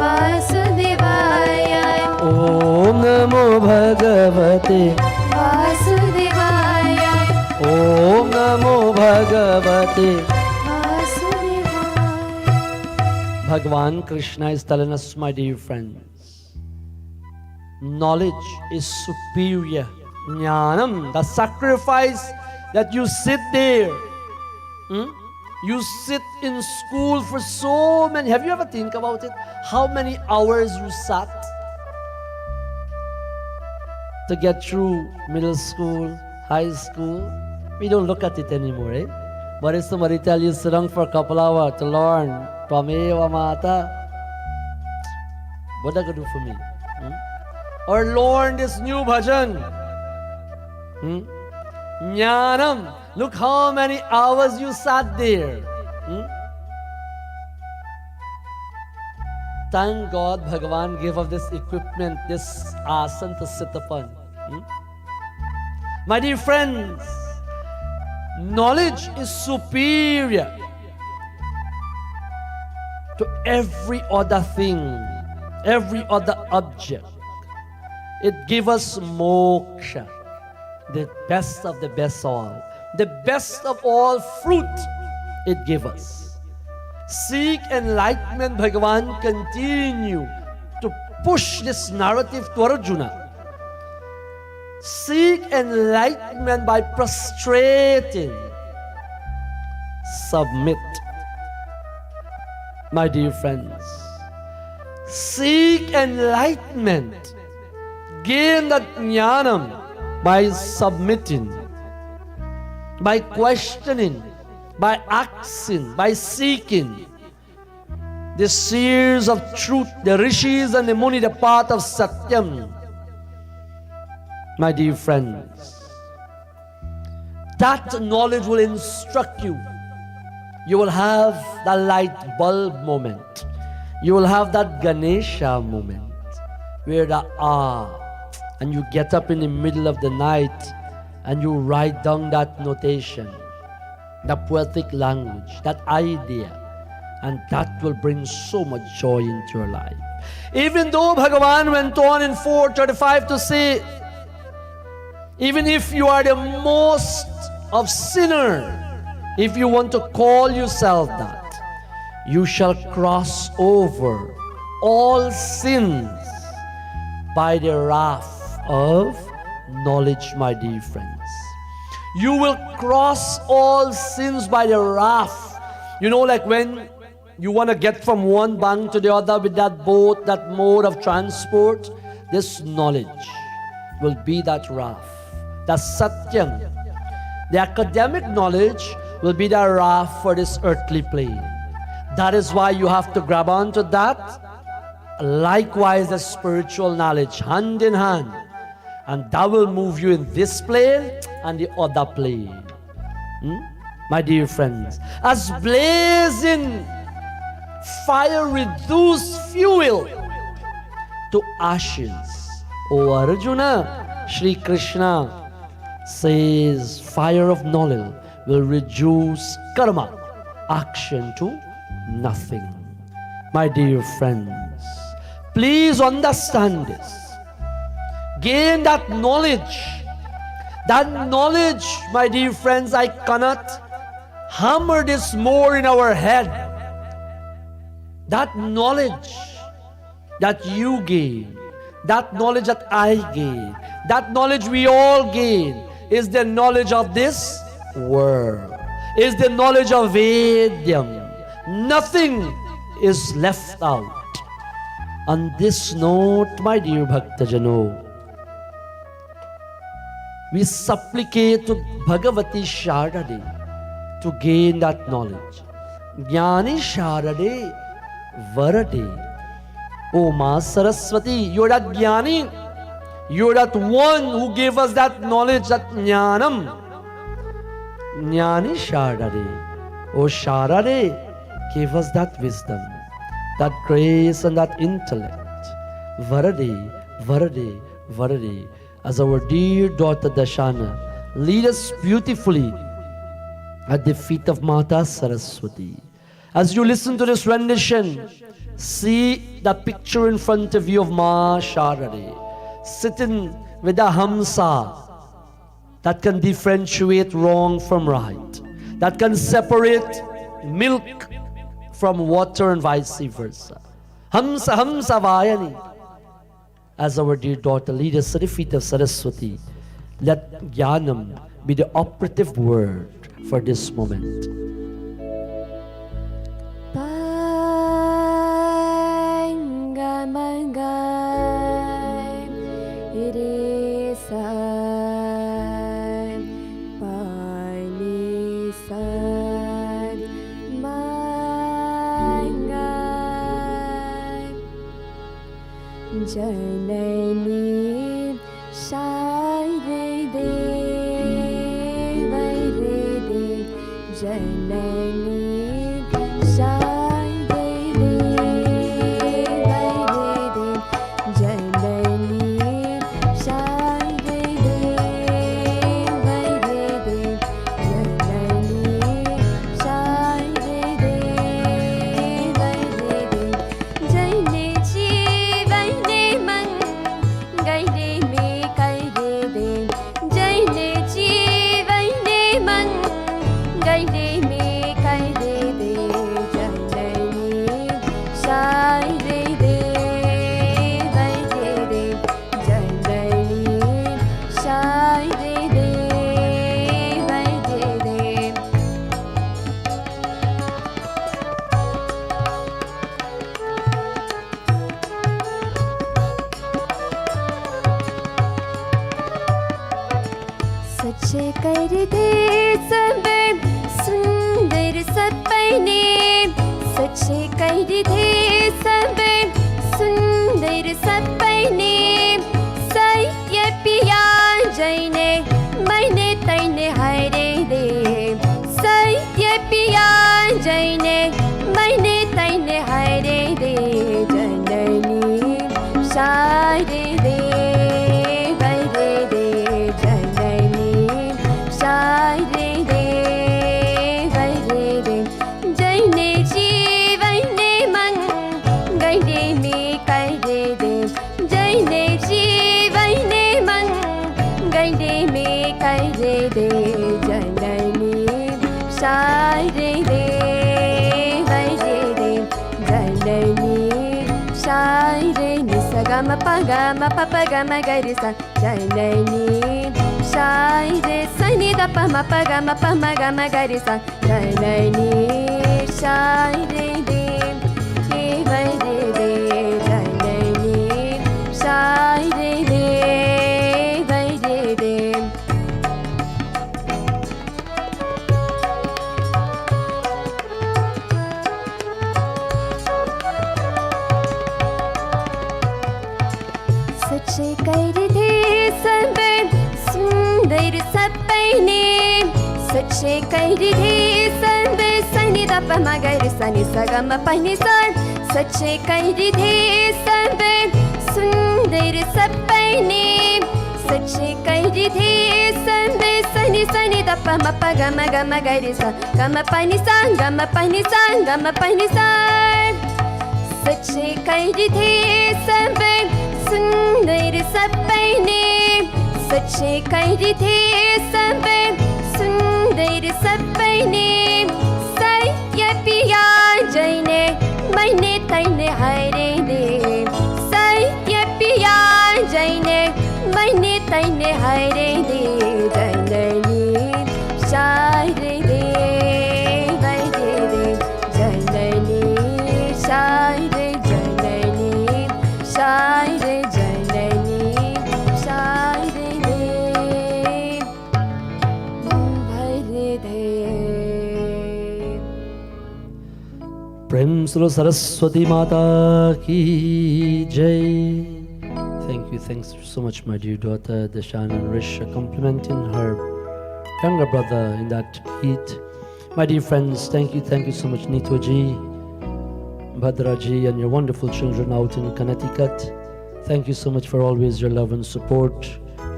Speaker 2: Vasudevaya.
Speaker 1: Om Namo Bhagavate
Speaker 2: Vasudevaya.
Speaker 1: Om Namo Bhagavate.
Speaker 2: Vasudevaya.
Speaker 1: Bhagavan Krishna is telling us, my dear friends, knowledge is superior. Jnanam, the sacrifice that you sit there. You sit in school for so many. Have you ever think about it? How many hours you sat to get through middle school, high school? We don't look at it anymore, eh? But if somebody tell you sit down for a couple hours to learn Twameva Mata, what that gonna do for me? Or learn this new bhajan. Jnanam. Look how many hours you sat there. Thank God Bhagavan gave us this equipment, this asan to sit upon. My dear friends, knowledge is superior to every other thing. every other object. It gives us moksha, the best of the best all. The best of all fruit it gives us. Seek enlightenment, Bhagavan continue to push this narrative to Arjuna. Seek enlightenment by prostrating. Submit. My dear friends, seek enlightenment. Gain that jnanam by submitting, by questioning, by asking, by seeking. The seers of truth, the rishis and the muni, the path of Satyam. My dear friends, that knowledge will instruct you. You will have that light bulb moment. You will have that Ganesha moment where the and you get up in the middle of the night and you write down that notation, the poetic language, that idea, and that will bring so much joy into your life. Even though Bhagavan went on in 4:35 to say, even if you are the most of sinner, if you want to call yourself that, you shall cross over all sins by the wrath of knowledge, my dear friends. You will cross all sins by the wrath. You know, like when you want to get from one bank to the other with that boat, that mode of transport, this knowledge will be that wrath, that satyam. The academic knowledge will be the wrath for this earthly plane. That is why you have to grab onto that. Likewise, the spiritual knowledge, hand in hand. And that will move you in this plane and the other plane. My dear friends, as blazing fire reduce fuel to ashes, O Arjuna, Shri Krishna says fire of knowledge will reduce karma, action to nothing. My dear friends, please understand this. Gain that knowledge. That knowledge, my dear friends, I cannot hammer this more in our head. That knowledge that you gain, that knowledge that I gain, that knowledge we all gain, is the knowledge of this world, is the knowledge of Vedyam. Nothing is left out. On this note, my dear Bhaktajano, we supplicate to Bhagavati Sharade to gain that knowledge. Jnani Sharade Varade. O Ma Saraswati, you're that Jnani. You're that one who gave us that knowledge, that Jnanam. Jnani Sharade. O Sharade, give us that wisdom, that grace and that intellect. Varade, Varade, Varade. As our dear daughter Dashana, lead us beautifully at the feet of Mata Saraswati. As you listen to this rendition, see the picture in front of you of Ma Sharade, sitting with a Hamsa that can differentiate wrong from right, that can separate milk from water and vice versa. Hamsa, Hamsa Vayani. As our dear daughter lead us at the feet of Saraswati, let Jnanam be the operative word for this moment.
Speaker 2: Janani Shai De De Vai De De Janani Shai De De Vai De De Janani Shai De De Vai De De Janani Shai De De Vai De De Jai सच्चे कर दे सब सुंदर सपने, सच्चे कर दे सब सुंदर सपने, सत्य पिया जैने मैंने तैने हरे दे, सत्य पिया जैने मैंने तैने हरे दे, जननी शारे दे हरे दे, जननी शारे दे हरे दे, जैने जीवन मंगले में कर दे, जैने जीवन मंगले में कर दे, जननी शारे दे हरे दे, जननी शारे नि सगम पगम पपगम गरिसा, जननी शारे सनि द पम पगम पमगम गरिसा, जननी शारे दे हे हरे दे, जननी शारे दे हरे दे। सच्चे कर दे सब सुंदर सपने, सच्चे कर दे सब सनि द प मगर सनि सगम पनि सा, सच्चे कर दे सब सुंदर सपने, सच्चे कर दे सब सनि सनि द प म प गम गम गर सा, गम पनि सा गम पनि सा गम पनि सा, सच्चे कर दे सब सुंदर सपने, सच्चे कर दे सब सुंदर सपने, सत्य पिया जैने मैंने तैने हरे दे, सत्य पिया जैने मैंने तैने हरे दे, जननी शारे दे हरे दे, जननी शारे, जननी शारे, जननी शारे दे हरे दे।
Speaker 1: प्रेम सुरो सरस्वती माता की जय। Thanks so much, my dear daughter Dashan and Rish, complimenting her younger brother in that heat. My dear friends, thank you so much, Neetu ji, Bhadra ji, and your wonderful children out in Connecticut. Thank you so much for always your love and support.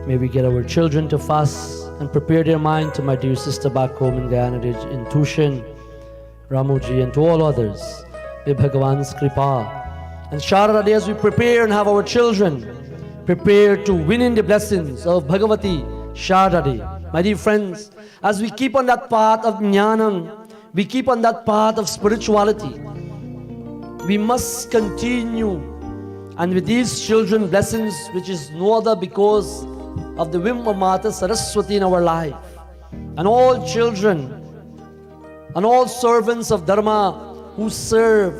Speaker 1: May we get our children to fast and prepare their mind. To my dear sister back home in Guyana in Tushin, Ramuji, and to all others, may Bhagavan's Kripa and Sharada Day, as we prepare and have our children prepare to win in the blessings of Bhagavati Sharada Day. My dear friends, as we keep on that path of Jnanam, we keep on that path of spirituality, we must continue, and with these children blessings, which is no other because of the whim of Mata Saraswati in our life, and all children and all servants of Dharma who serve.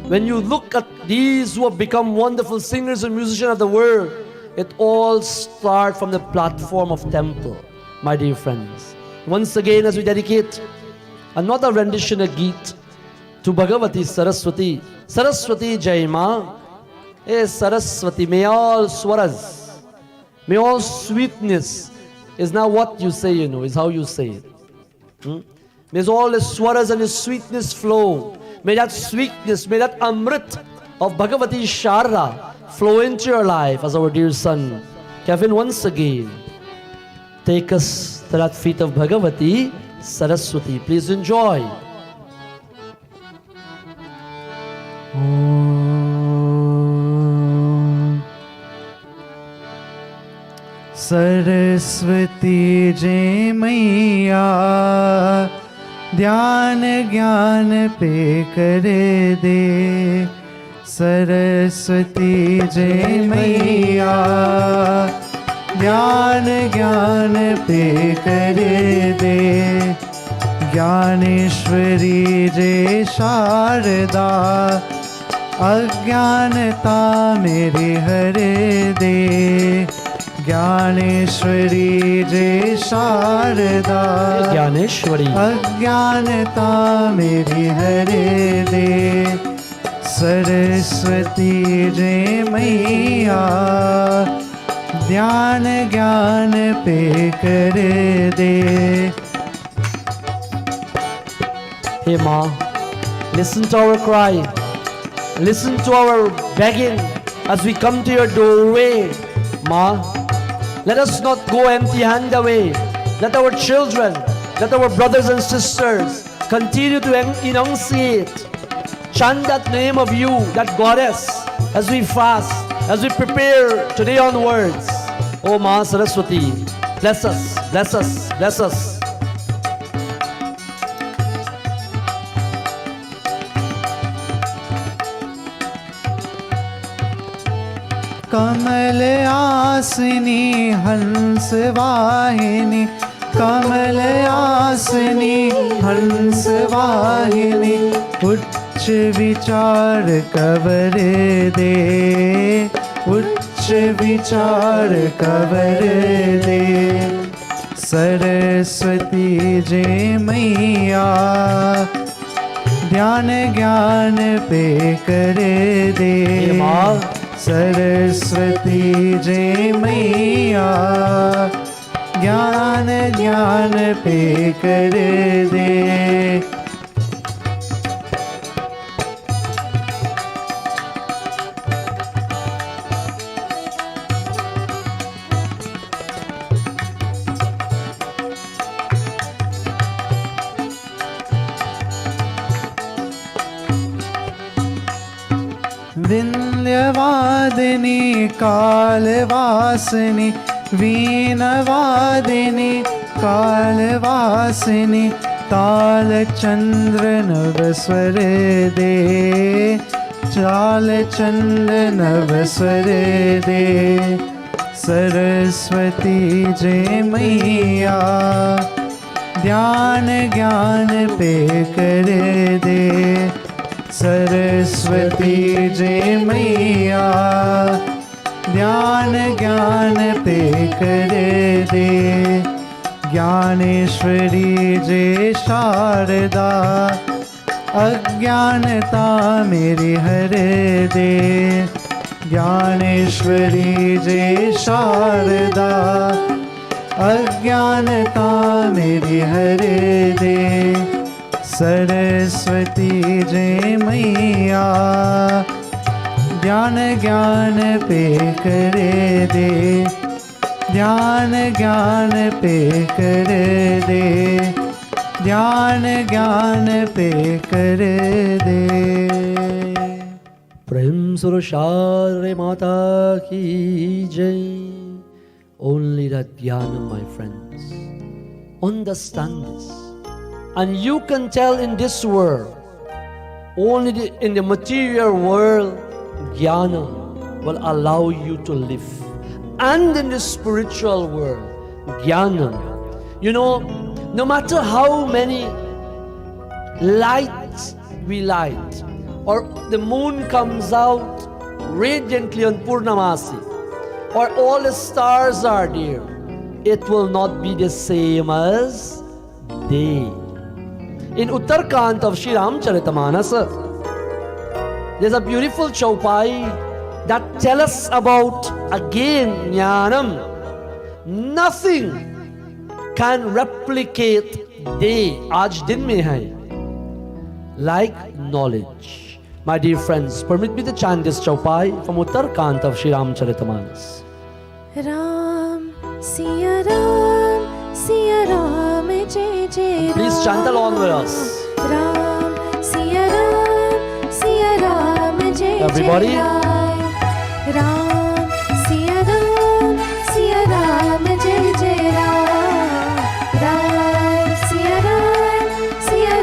Speaker 1: When you look at these who have become wonderful singers and musicians of the world, it all starts from the platform of temple, my dear friends. Once again, as we dedicate another rendition of Geet to Bhagavati Saraswati. Saraswati Jai Ma. Hey Saraswati, may all swaras, may all sweetness is not what you say, is how you say it. May all the swaras and the sweetness flow. May that sweetness, may that amrit of Bhagavati Sharda flow into your life as our dear son Kevin once again take us to that feet of Bhagavati Saraswati. Please enjoy.
Speaker 3: Saraswati जय मैया ध्यान ज्ञान पे करे दे, सरस्वती जय मैया ध्यान ज्ञान पे करे दे, ज्ञानेश्वरी जय शारदा अज्ञानता मेरी हरे दे, ज्ञानेश्वरी जय शारदा
Speaker 1: ज्ञानेश्वरी
Speaker 3: अज्ञानता मेरी हरे दे सरस्वती जय मैया ध्यान ज्ञान पे कर दे
Speaker 1: Hey Ma, listen to our cry, listen to our begging as we come to your doorway. Ma, let us not go empty-handed away. Let our children, let our brothers and sisters continue to enunciate, chant that name of you, that goddess, as we fast, as we prepare today onwards. Oh Ma Saraswati, bless us, bless us, bless us.
Speaker 3: कमल आसनी हंस वाहिनी कमल आसनी हंस वाहिनी उच्च विचार cover दे उच्च विचार कवर दे सरस्वती जय मैया ध्यान ज्ञान पे कर दे सरस्वती जय मैया ज्ञान ज्ञान पे कर दे विंध्यवादिनी कालवासिनी वीणवादिनी कालवासिनी तालचंद्र नवस्वर दे चालचंद्र नवस्वर दे सरस्वती जय मैया ध्यान ज्ञान पे कर दे सरस्वती जय मैया ध्यान ज्ञान पे कर दे ज्ञानेश्वरी जय शारदा अज्ञानता मेरी हर दे ज्ञानेश्वरी जय शारदा अज्ञानता मेरी हर दे सरस्वती जय मैया ज्ञान ज्ञान पे कर दे ध्यान ज्ञान पे कर दे ध्यान ज्ञान पे कर दे
Speaker 1: प्रेम सुरशारे माता की जय. Only that jnana, my friends. Understand this. And you can tell in this world, only in the material world, jnana will allow you to live. And in the spiritual world, jnana. You know, no matter how many lights we light, or the moon comes out radiantly on Purnamasi, or all the stars are there, it will not be the same as day. In Uttarkant of Sri Ramcharitamānas, there's a beautiful chaupai that tells us about, again, jnanam. Nothing can replicate day, aaj din mein hai, like knowledge. My dear friends, permit me to chant this chaupai from Uttarkant of Sri Ramcharitamānas.
Speaker 2: Ram, Siya Ram, Jai Jai Ram.
Speaker 1: Please chant along with us.
Speaker 2: Ram, Siya Ram, Jai
Speaker 1: Everybody.
Speaker 2: Jai Ram. Ram, Siya Ram, Jai Jai Ram. Ram, Siya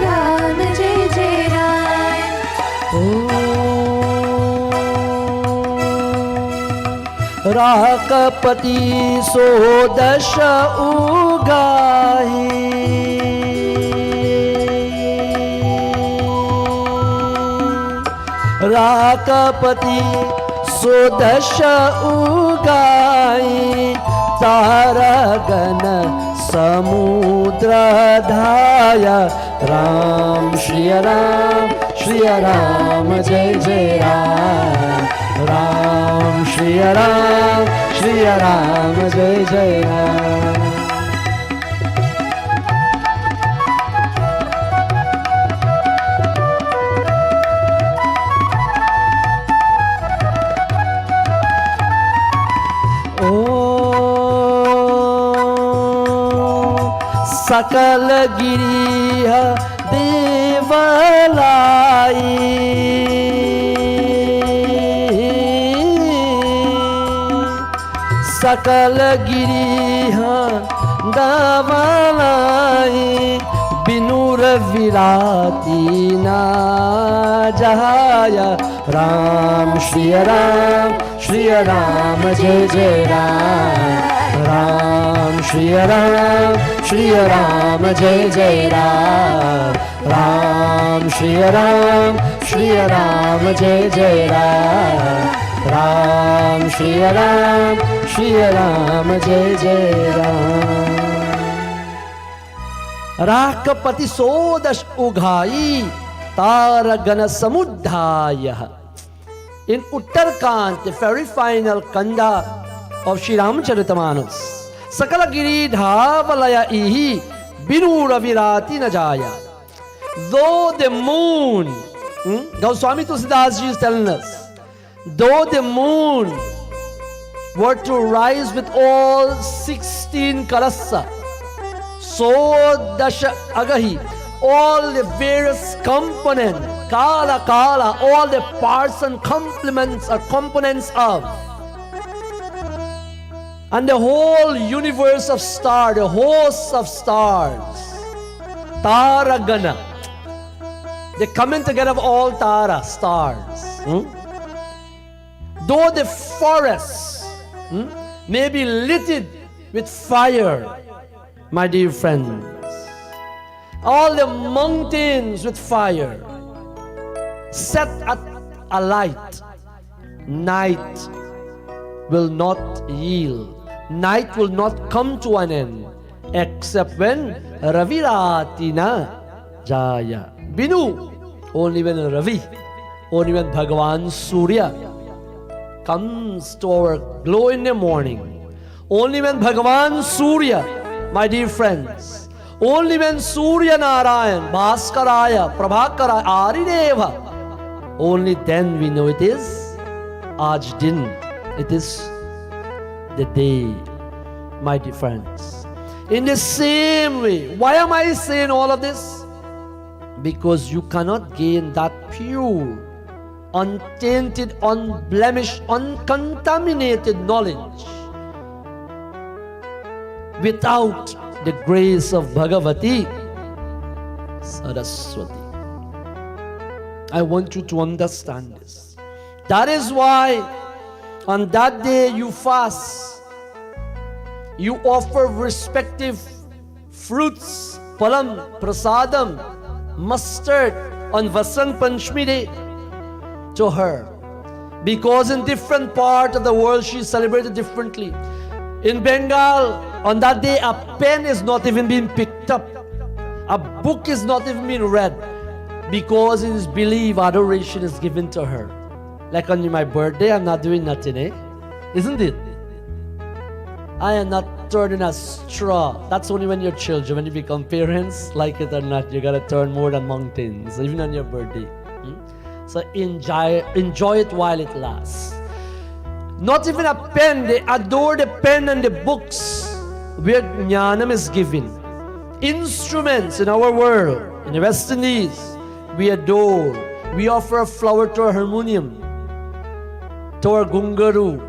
Speaker 2: Ram, Jai Jai Ram.
Speaker 1: राकपति सो दश उगाही राकपति सो दश उगाही तारगण समुद्रधाय राम श्री राम जय जय राम राम श्री राम जय जय राम सकल गिरिह देवलाई सकल गिरिह देवलाई बिनुर विराती ना जहाय राम श्री राम जय जय राम राम श्री राम जय जय राम राम श्री राम जय जय राम राम श्री राम जय जय Ram राकपति सोदश उघाई तारगण समुद्धाय. In Uttarkant, the very final kanda of Sri Ramcharitamanas, Sakala Giri Dhavalaya Ihi Binura Virati Najaya. Though the moon, Goswami Tulsidas Ji is telling us, though the moon were to rise with all 16 kalasa, so dasha agahi, all the various components, kala, all the parts and complements or components of, and the whole universe of stars, the hosts of stars, Taragana, the coming together of all Tara, stars. Though the forests may be lit with fire, my dear friends, all the mountains with fire, set at alight, night will not yield. Night will not come to an end except when Raviratina Jaya. Binu, only when Ravi, only when Bhagavan Surya comes to our glow in the morning. Only when Bhagavan Surya, my dear friends, only when Surya Narayan, Bhaskaraya, Prabhakaraya, Arideva, only then we know it is Aj Din, it is the day, my dear friends. In the same way, why am I saying all of this? Because you cannot gain that pure, untainted, unblemished, uncontaminated knowledge without the grace of Bhagavati Saraswati. I want you to understand this. That is why on that day you fast, you offer respective fruits, palam, prasadam, mustard on Vasant Panchami day to her. Because in different parts of the world she is celebrated differently. In Bengal, on that day a pen is not even being picked up. A book is not even being read. Because it is believed adoration is given to her. Like on my birthday, I'm not doing nothing, eh? Isn't it? I am not turning a straw. That's only when you're children. When you become parents, like it or not, you gotta turn more than mountains, even on your birthday. So enjoy it while it lasts. Not even a pen, they adore the pen and the books where jnanam is given. Instruments in our world, in the West Indies, we adore. We offer a flower to our harmonium, to our gungaru,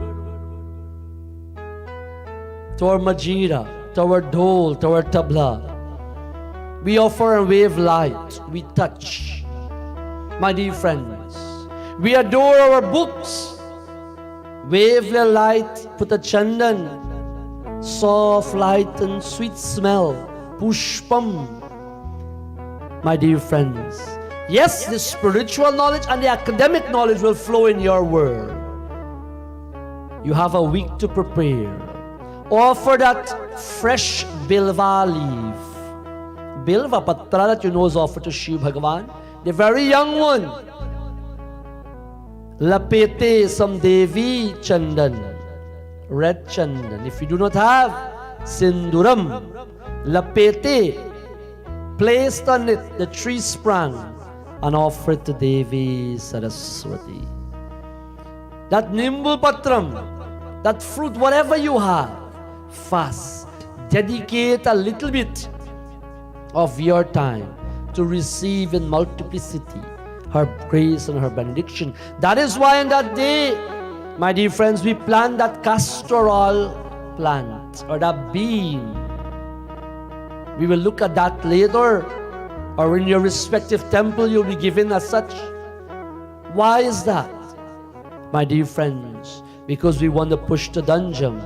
Speaker 1: to our majira, to our dhol, to our tabla. We offer a wave light, we touch. My dear friends, we adore our books. Wave the light, put a chandan, soft light and sweet smell, pushpam. My dear friends, yes, the spiritual knowledge and the academic knowledge will flow in your world. You have a week to prepare. offer that fresh bilva leaf. Bilva patra that you know is offered to Shiv Bhagavan, the very young one. Lapete some Devi Chandan, red Chandan. If you do not have Sinduram, Lapete, placed on it the tree sprang and offered to Devi Saraswati. That Nimbul Patram, that fruit, whatever you have, fast, dedicate a little bit of your time to receive in multiplicity her grace and her benediction. That is why on that day, my dear friends, we plant that castor oil plant or that bean. We will look at that later, or in your respective temple you'll be given as such. Why is that, my dear friends? Because we want to push the dungeon,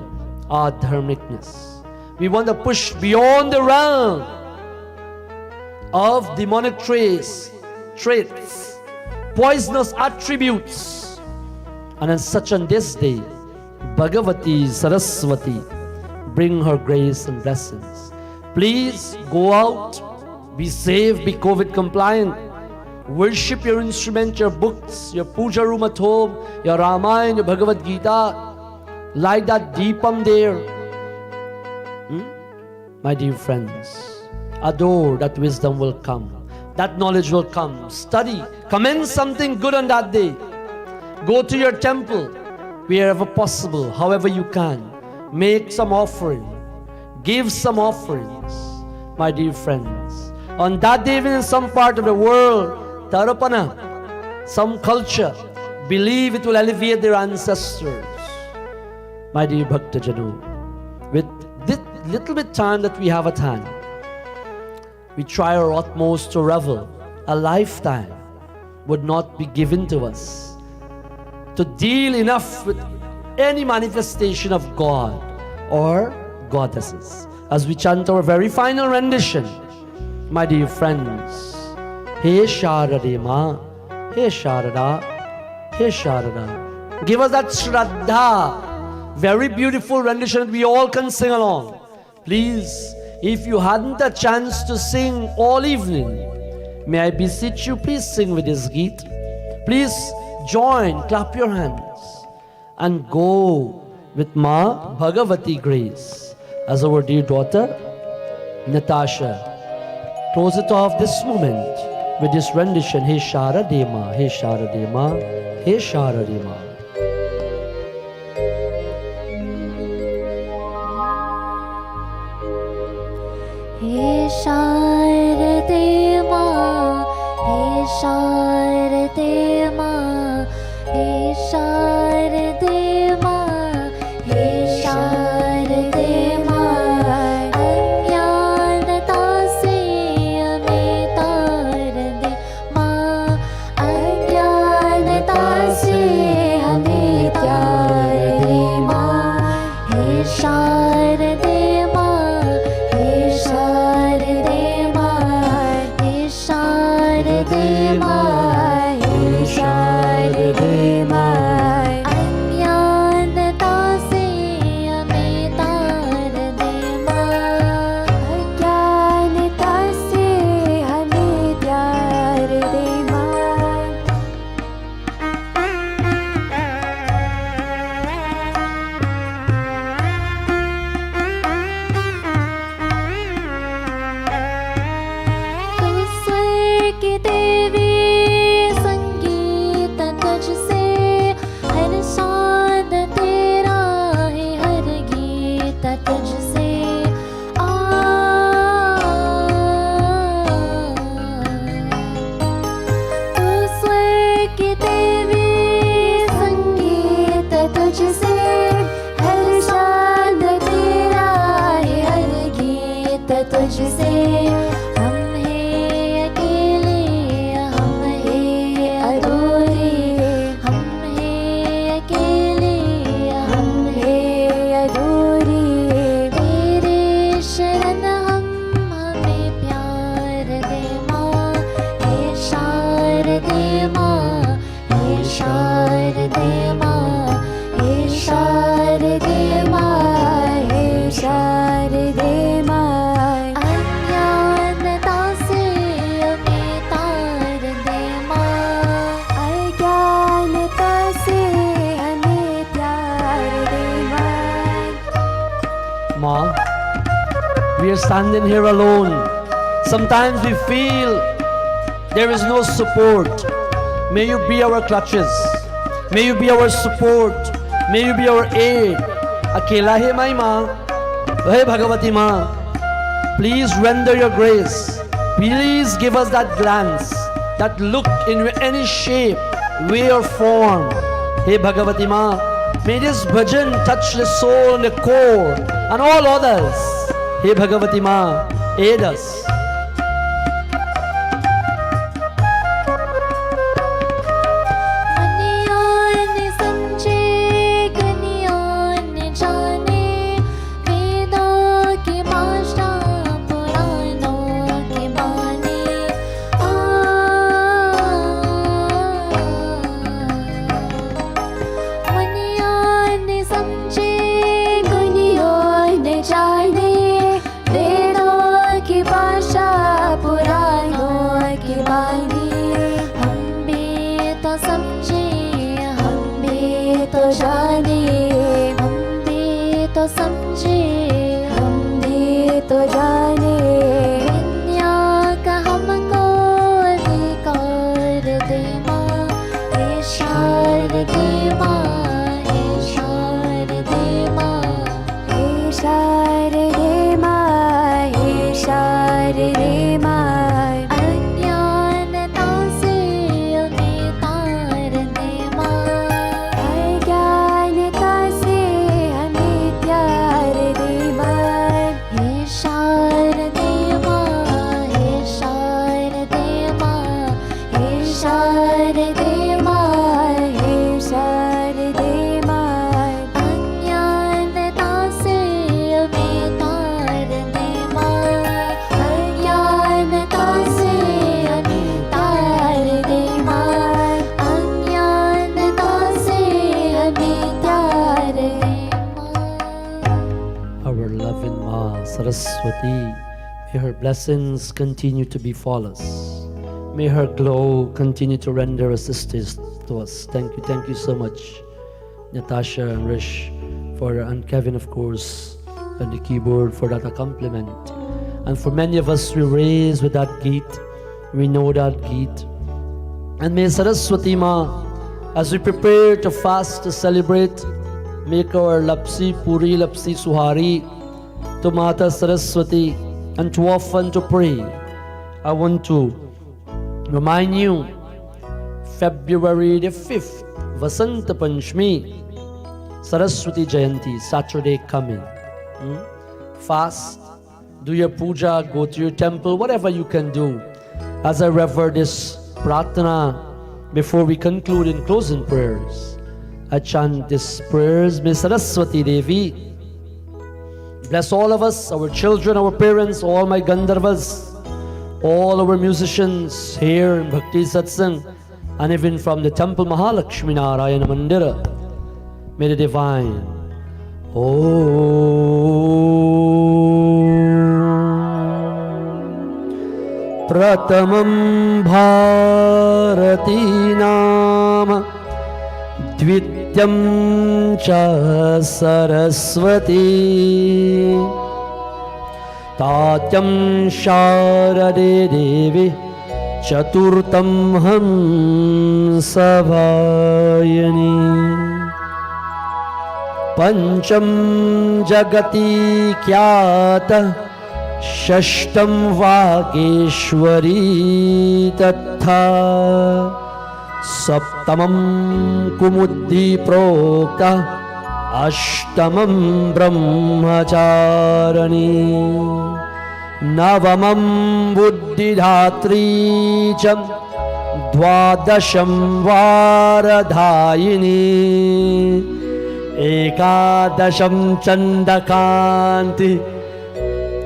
Speaker 1: our dharmicness. We want to push beyond the realm of demonic traits, poisonous attributes. And as such on this day, Bhagavati Saraswati bring her grace and blessings. Please go out, be safe, be COVID compliant. Worship your instrument, your books, your puja room at home, your Ramayana, your Bhagavad Gita. Light that deepam there. My dear friends, adore, that wisdom will come. That knowledge will come. Study. Commence something good on that day. Go to your temple wherever possible, however you can. Make some offering. Give some offerings, my dear friends. On that day, even in some part of the world, Tarapana, some culture, believe it will alleviate their ancestors. My dear Bhakta Janu, with this little bit time that we have at hand, we try our utmost to revel. A lifetime would not be given to us to deal enough with any manifestation of God or goddesses. As we chant our very final rendition, my dear friends, He Sharade Ma, He Sharada, He Sharada. Give us that Shraddha, very beautiful rendition that we all can sing along. Please, if you hadn't a chance to sing all evening, may I beseech you, please sing with this Geet. Please join, clap your hands, and go with Ma Bhagavati grace. As our dear daughter, Natasha, close it off this moment with this rendition, He Sharade Ma, He Sharade Ma, He Sharade Ma.
Speaker 2: He Sharade Ma, He Sharade Ma, He Sharade Ma, He Sharade Ma. अज्ञानता से हमें तार दे माँ, अज्ञानता से हमें त्यार दे माँ. हे शारदे माँ, हे शारदे माँ, हे शारदे माँ, हे शारदे माँ. अज्ञानता से हमें तार दे माँ, अज्ञानता से हमें त्यार दे माँ. तू स्वर की देवी, संगीत तुझसे, हर शान तेरा है, हर गीत तुझसे. आ तू स्वर की देवी, संगीत तुझसे, हर शान तेरा है, हर गीत तुझसे. हम हैं अकेले, हम हैं अधूरे, हम हैं अकेले, हम हैं अधूरे. तेरे शरण हम, हमें प्यार दे माँ. हे शारदे माँ, हे शारदे माँ, हे शारदे माँ, हे
Speaker 1: We are standing here alone. Sometimes we feel there is no support. May you be our clutches. May you be our support. May you be our aid. Akela hai mai maa. Hey Bhagavati maa. Please render your grace. Please give us that glance, that look in any shape, way or form. Hey Bhagavati maa. May this bhajan touch the soul and the core and all others. Hey Bhagavati maa. Aid us. May her blessings continue to befall us. May her glow continue to render assistance to us. Thank you so much, Natasha and Rish, and Kevin, of course, on the keyboard for that accompaniment. And for many of us, we raise with that Geet. We know that Geet. And may Saraswati Ma, as we prepare to fast, to celebrate, make our Lapsi, Puri, Lapsi, Suhari, to Mata Saraswati, and to often to pray. I want to remind you, February the 5th, Vasant Panchami, Saraswati Jayanti, Saturday coming. Fast, do your puja, go to your temple, whatever you can do. As I rever this pratana, before we conclude in closing prayers, I chant these prayers. May Saraswati Devi bless all of us, our children, our parents, all my Gandharvas, all our musicians here in Bhakti Satsang, and even from the temple Mahalakshmi Narayana Mandira. May the divine Pratamam Bharati Nama Dvityam cha Saraswati Tatyam Sharade Devi Chaturtam Ham Savayani Pancham Jagati Kyata Shashtam Vakeshwari Tatha Saptamam Kumuddi Prokta Ashtamam Brahmacharani Navamam Buddhidhatri Cham Dwadasham Varadhayini Ekadasham Chandakanti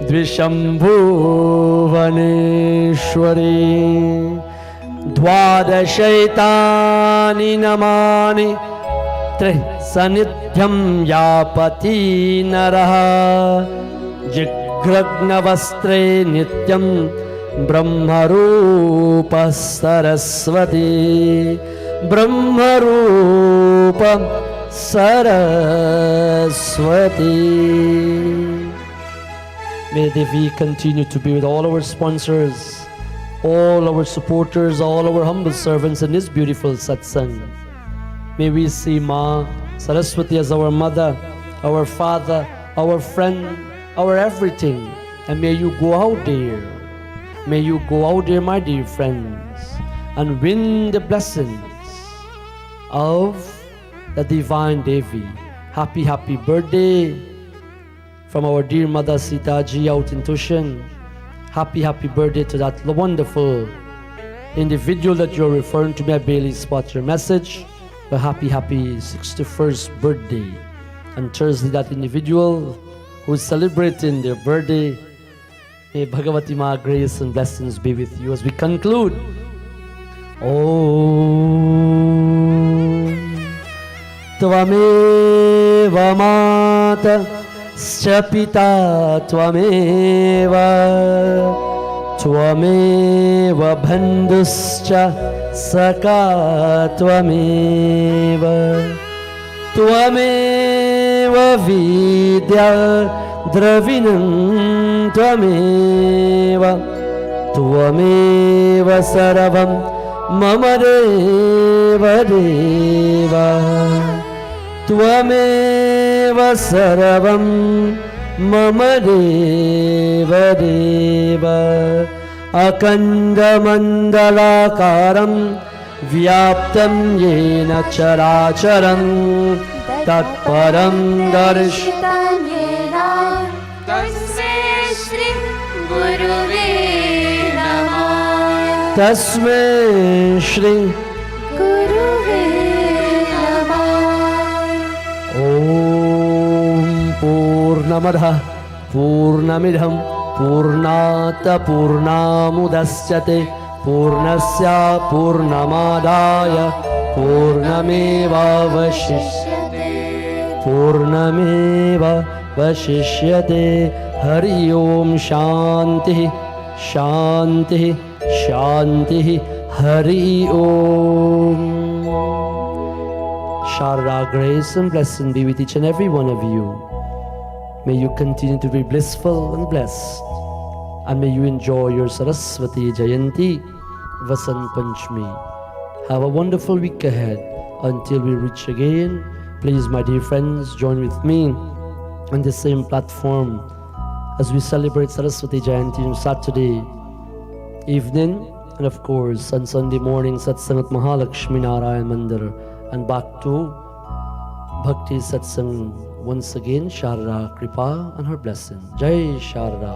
Speaker 1: Dvishambhuvaneshwari Dwadashaitani Namani Trisanithyam Yapati Naraha Jigragnavastre Nityam Brahmarupa Saraswati Brahmarupa Saraswati May Devi continue to be with all our sponsors, all our supporters, all our humble servants in this beautiful satsang. May we see Ma Saraswati as our mother, our father, our friend, our everything. And may you go out there. May you go out there, my dear friends, and win the blessings of the Divine Devi. Happy, happy birthday from our dear mother Sita Ji out in Tushan. Happy, happy birthday to that wonderful individual that you're referring to. May I barely spot your message. A happy, happy 61st birthday. And Thursday, that individual who's celebrating their birthday, may Bhagavati Ma grace and blessings be with you as we conclude. Om Tvameva Mata Pita Tvameva Tvameva Bandhuscha Saka Tvameva Tvameva Vidya Dravinam Tvameva Tvameva Saravam Mama Deva Deva Tvameva Saravam Mama Deva Deva Akanda Mandalakaram Vyaptam Yena Characharam Tatparam
Speaker 2: Darshitam Yena Tasmai Shri Guruve Namah
Speaker 1: Tasmai Shri
Speaker 2: Guruve Namah.
Speaker 1: Om Purnamada Purnamidham Purnata Purnamudashyate Purnasya Purnamadaya Purnameva Vashishyate Purnameva Vashishyate. Hari Om Shanti Shanti Shanti. Hari Om. Sharda grace and blessing be with each and every one of you. May you continue to be blissful and blessed. And may you enjoy your Saraswati Jayanti, Vasant Panchami. Have a wonderful week ahead. Until we reach again, please, my dear friends, join with me on the same platform as we celebrate Saraswati Jayanti on Saturday evening, and of course on Sunday morning, Satsang at Mahalakshmi Narayan Mandir, and back to Bhakti Satsang once again. Sharda Kripa and her blessing. Jai Sharda.